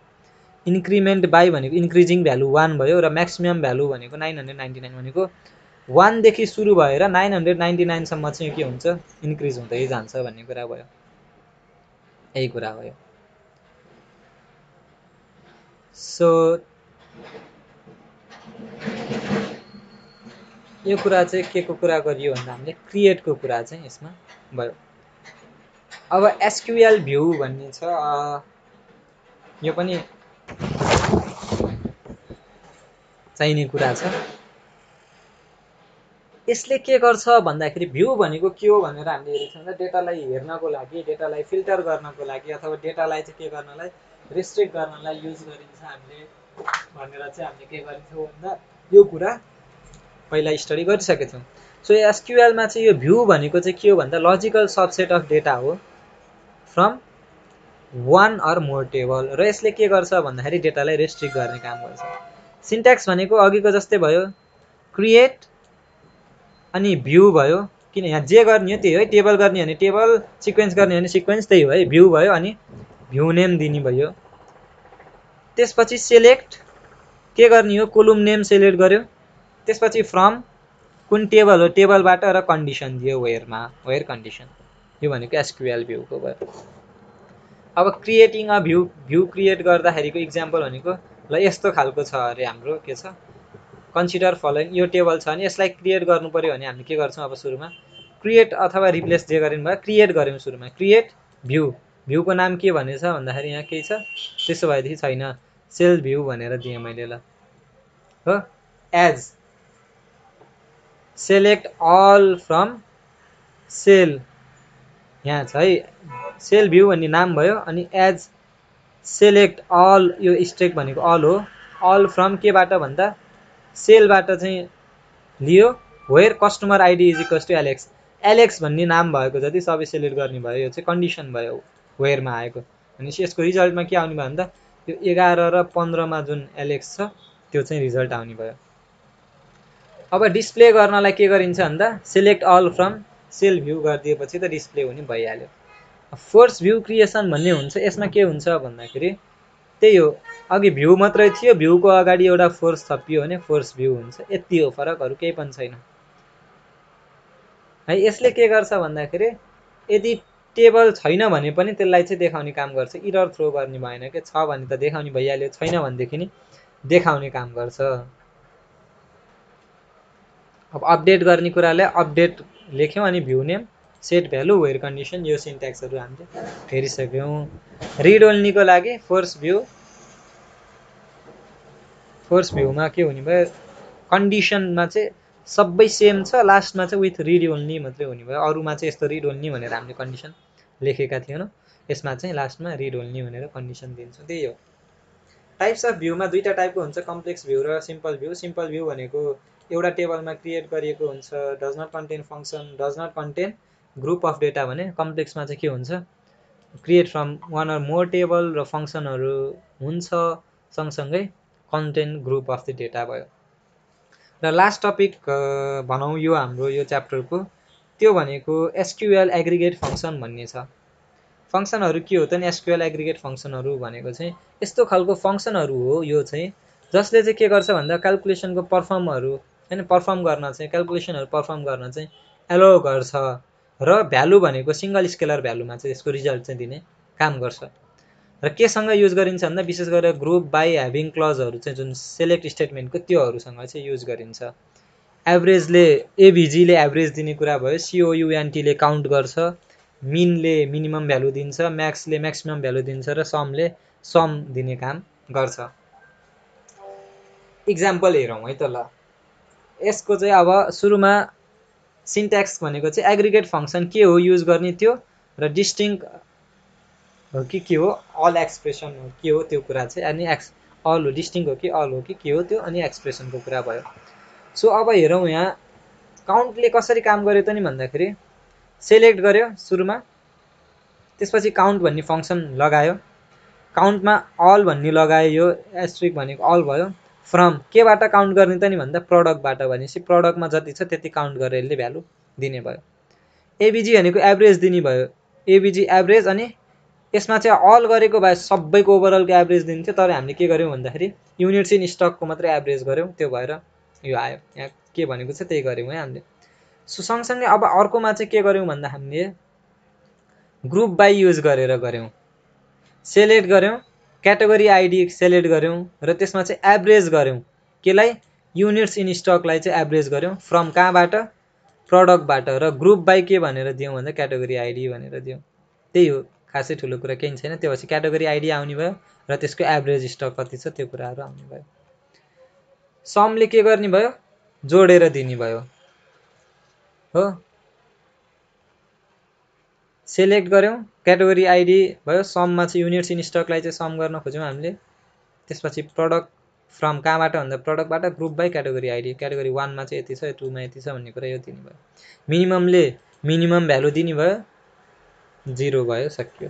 इन्क्रिमेन्ट बाई भनेको इन्क्रिजिङ भ्यालु 1 भयो र म्याक्सिमम भ्यालु भनेको 999 भनेको 1 देखि सुरु भएर 999 सम्म चाहिँ के हुन्छ, इन्क्रिज हुँदै जान्छ भन्ने कुरा भयो। यही कुरा भयो। सो यो कुरा चाहिँ के को कुरा गरियो भन्दा हामीले क्रिएटको कुरा चाहिँ यसमा भयो। अब एसक्युएल भ्यू भन्ने छ, यो पनि चाहिने कुरा छ। यसले के गर्छ भन्दाखेरि भ्यू भनेको के हो भनेर हामीले हेरेको छौँ, डेटालाई हेर्नको लागि, डेटालाई फिल्टर गर्नको लागि अथवा डेटालाई चाहिँ के गर्नलाई रिस्ट्रिक्ट गर्नलाई युज गरिन्छ हामीले भनेर चाहिँ हामीले के गरिन्छौँ भन्दा यो कुरा पहिला स्टडी गरिसकेका छौँ। सो एसक्युएलमा चाहिँ यो भ्यू भनेको चाहिँ के हो भन्दा लजिकल सबसेट अफ डेटा हो फ्रम 1 अर मोर टेबल, र यसले के गर्छ भन्दाखेरि डेटालाई रेस्ट्रिक्ट गर्ने काम गर्छ। सिन्ट्याक्स भनेको अघिको जस्तै भयो, क्रिएट अनि भ्यू भयो, किन यहाँ जे गर्ने हो त्यही हो, टेबल गर्ने हो भने टेबल, सिक्वेन्स गर्ने हो भने सिक्वेन्स, त्यही हो है, भ्यू भयो अनि भ्यू नेम दिने भयो। त्यसपछि सेलेक्ट के गर्ने हो, कोलुम नेम सेलेक्ट गर्यो, त्यसपछि फ्रम कुन टेबल हो टेबलबाट र कन्डिसन दियो वेयरमा, वेयर कन्डिसन, यो भनेको एसक्युएल भ्यूको भयो। अब creating a view, view create गर्दाखेरिको example भनेको ल यस्तो खालको छ अरे हाम्रो के छ, कन्सिडर फलोइङ, यो टेबल छ भने यसलाई क्रिएट गर्नु पर्यो भने हामीले के गर्छौँ, अब सुरुमा क्रिएट अथवा रिप्लेस जे गरिनु भयो क्रिएट गऱ्यौँ सुरुमा, क्रिएट भ्यू, भ्यूको नाम के भनेछ भन्दाखेरि यहाँ केही छ, त्यसो भएदेखि छैन, सेल भ्यू भनेर दिएँ मैले ल हो, as select all from sale, यहाँ छ है सेल भ्यू भन्ने नाम भयो, अनि एज सेलेक्ट अल, यो स्ट्रिक भनेको अल हो, अल फ्रम केबाट भन्दा सेलबाट चाहिँ लियो, where customer ID is equals to Alex, Alex भन्ने नाम भएको जति सबै सेलेक्ट गर्ने भयो, यो चाहिँ कन्डिसन भयो वेयरमा आएको। भनेपछि यसको रिजल्टमा के आउने भयो भन्दा यो 11 र 15मा जुन एलेक्स छ त्यो चाहिँ रिजल्ट आउने भयो। अब डिस्प्ले गर्नलाई के गरिन्छ भन्दा select all from sale view गरिदिएपछि त डिस्प्ले हुने भइहाल्यो। फोर्स भ्यू क्रिएसन भन्ने हुन्छ, यसमा के हुन्छ भन्दाखेरि त्यही हो, अघि भ्यू मात्रै थियो, भ्यूको अगाडि एउटा फोर्स थपियो भने फोर्स भ्यू हुन्छ, यति हो, फरकहरू केही पनि छैन है। यसले के गर्छ भन्दाखेरि यदि टेबल छैन भने पनि त्यसलाई चाहिँ देखाउने काम गर्छ, इरर थ्रो गर्ने भएन के, छ भने त देखाउने भइहाल्यो, छैन भनेदेखि नि देखाउने काम गर्छ। अब अपडेट गर्ने कुरालाई अपडेट लेख्यौँ अनि view name set value where condition यो सिन्ट्याक्सहरू हामीले हेरिसक्यौँ। रिड ओन्लीको लागि फोर्स भ्यूमा के हुने भयो कन्डिसनमा चाहिँ सबै सेम छ, लास्टमा चाहिँ विथ रिड ओन्ली मात्रै हुने भयो। अरूमा चाहिँ यस्तो रिड ओन्ली भनेर हामीले कन्डिसन लेखेका थिएनौँ, यसमा चाहिँ लास्टमा रिड ओन्ली भनेर कन्डिसन दिन्छौँ। त्यही हो। टाइप्स अफ भ्यूमा दुईटा टाइपको हुन्छ, कम्प्लेक्स भ्यू र सिम्पल भ्यू। सिम्पल भ्यू भनेको एउटा टेबलमा क्रिएट गरिएको हुन्छ, does not contain function, does not contain group of data भने कम्प्लेक्समा चाहिँ के हुन्छ create from one or more table र फङ्सनहरू हुन्छ सँगसँगै content group of the data भयो। र लास्ट टपिक भनौँ यो हाम्रो यो च्याप्टरको त्यो भनेको एसक्युएल एग्रिगेट फङ्सन भन्ने छ। फङ्सनहरू के हो त नि एसक्युएल एग्रिगेट फङ्सनहरू भनेको चाहिँ यस्तो खालको फङ्सनहरू हो यो चाहिँ जसले चाहिँ के गर्छ भन्दा क्यालकुलेसनको पर्फर्महरू होइन पर्फर्म गर्न चाहिँ क्यालकुलेसनहरू पर्फर्म गर्न चाहिँ एलो गर्छ र भ्यालु भनेको सिङ्गल स्केलर भ्यालुमा चाहिँ यसको रिजल्ट चाहिँ दिने काम गर्छ। र केसँग युज गरिन्छ भन्दा विशेष गरेर ग्रुप बाई ह्याभिङ क्लजहरू चाहिँ जुन सेलेक्ट स्टेटमेन्टको त्योहरूसँग चाहिँ युज गरिन्छ। एभरेजले एभिजीले एभरेज दिने कुरा भयो, सिओयुएनटीले काउन्ट गर्छ, मिनले मिनिमम भ्यालु दिन्छ, म्याक्सले म्याक्सिमम भ्यालु दिन्छ र समले सम दिने काम गर्छ। इक्जाम्पल हेरौँ है त ल। यसको चाहिँ अब सुरुमा सिन्ट्याक्स भनेको चाहिँ एग्रिगेट फङ्सन के हो युज गर्ने त्यो र डिस्टिङ हो कि हो अल एक्सप्रेसन हो के हो त्यो कुरा चाहिँ अनि अल हो डिस्टिङ हो कि अल हो कि के हो त्यो अनि एक्सप्रेसनको कुरा भयो। सो अब हेरौँ यहाँ काउन्टले कसरी काम गर्यो त नि भन्दाखेरि सेलेक्ट गर्यो सुरुमा, त्यसपछि काउन्ट भन्ने फङ्सन लगायो, काउन्टमा अल भन्ने लगायो, यो एस्ट्रिक भनेको अल भयो। फ्रम केबाट काउन्ट गर्ने त नि भन्दा प्रडक्टबाट, भनेपछि प्रडक्टमा जति छ त्यति काउन्ट गरेर यसले भ्यालु दिने भयो। एबिजी भनेको एभरेज दिने भयो, एबिजी एभरेज, अनि यसमा चाहिँ अल गरेको भए सबैको ओभरअलको एभरेज दिन्थ्यो, तर हामीले के गर्यौँ भन्दाखेरि युनिट्स इन स्टकको मात्रै एभरेज गऱ्यौँ, त्यो भएर यो आयो। यहाँ के भनेको छ त्यही गऱ्यौँ है हामीले। सो सँगसँगै अब अर्कोमा चाहिँ के गर्यौँ भन्दा हामीले ग्रुप बाई युज गरेर गऱ्यौँ, सेलेक्ट गऱ्यौँ, क्याटेगोरी आइडी सेलेक्ट गऱ्यौँ र त्यसमा चाहिँ एभरेज गऱ्यौँ, केलाई युनिट्स इन स्टकलाई चाहिँ एभरेज गऱ्यौँ फ्रम कहाँबाट प्रडक्टबाट, र ग्रुप बाई के भनेर दियौँ भन्दा क्याटेगोरी आइडी भनेर दियौँ। त्यही हो, खासै ठुलो कुरा केही छैन। त्यो पछि क्याटेगोरी आइडी आउने भयो र त्यसको एभरेज स्टक कति छ त्यो कुराहरू आउने भयो। समले के गर्ने भयो जोडेर दिने भयो हो। सेलेक्ट गऱ्यौँ, क्याटेगोरी आइडी भयो, सममा चाहिँ युनिट्स इन स्टकलाई चाहिँ सम गर्न खोज्यौँ हामीले, त्यसपछि प्रडक्ट फ्रम कहाँबाट भन्दा प्रडक्टबाट, group by category ID, category 1मा चाहिँ यति छ 2मा यति छ भन्ने कुरा यो दिने भयो। मिनिममले मिनिमम भ्यालु दिने भयो, 0 भयो, सक्यो।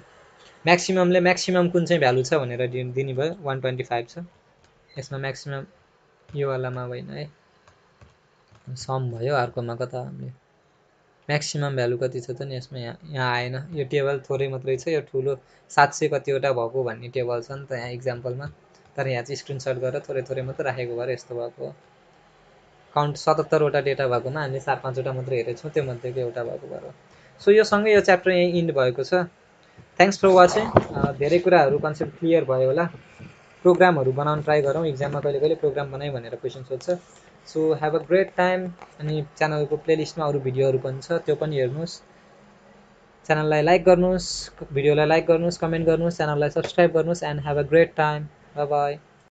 म्याक्सिममले म्याक्सिमम कुन चाहिँ भ्यालु छ भनेर दिने भयो, 125 छ, यसमा म्याक्सिमम योवालामा होइन है, सम भयो। अर्कोमा कता हामीले म्याक्सिमम भ्यालु कति छ त नि यसमा, यहाँ आएन, यो टेबल थोरै मात्रै छ, यो ठुलो 700 कतिवटा भएको भन्ने टेबल छ नि त यहाँ इक्जाम्पलमा, तर यहाँ चाहिँ स्क्रिनसट गरेर थोरै थोरै मात्रै राखेको भएर यस्तो भएको। काउन्ट 77वटा डेटा भएकोमा हामीले 4-5वटा मात्रै हेरेछौँ, त्यो मध्येको एउटा भएको भएर। सो यो सँगै यो च्याप्टर यहीँ इन्ड भएको छ। Thanks for watching. धेरै कुराहरू कन्सेप्ट क्लियर भयो होला। प्रोग्रामहरू बनाउन ट्राई गरौँ, इक्जाममा कहिले कहिले प्रोग्राम बनायो भनेर क्वेसन सोध्छ। So have a great time. अनि च्यानलको प्लेलिस्टमा अरू भिडियोहरू पनि छ, त्यो पनि हेर्नुहोस्। च्यानललाई लाइक गर्नुहोस्, भिडियोलाई लाइक गर्नुहोस्, कमेन्ट गर्नुहोस्, च्यानललाई सब्सक्राइब गर्नुहोस् and have a great time. By by.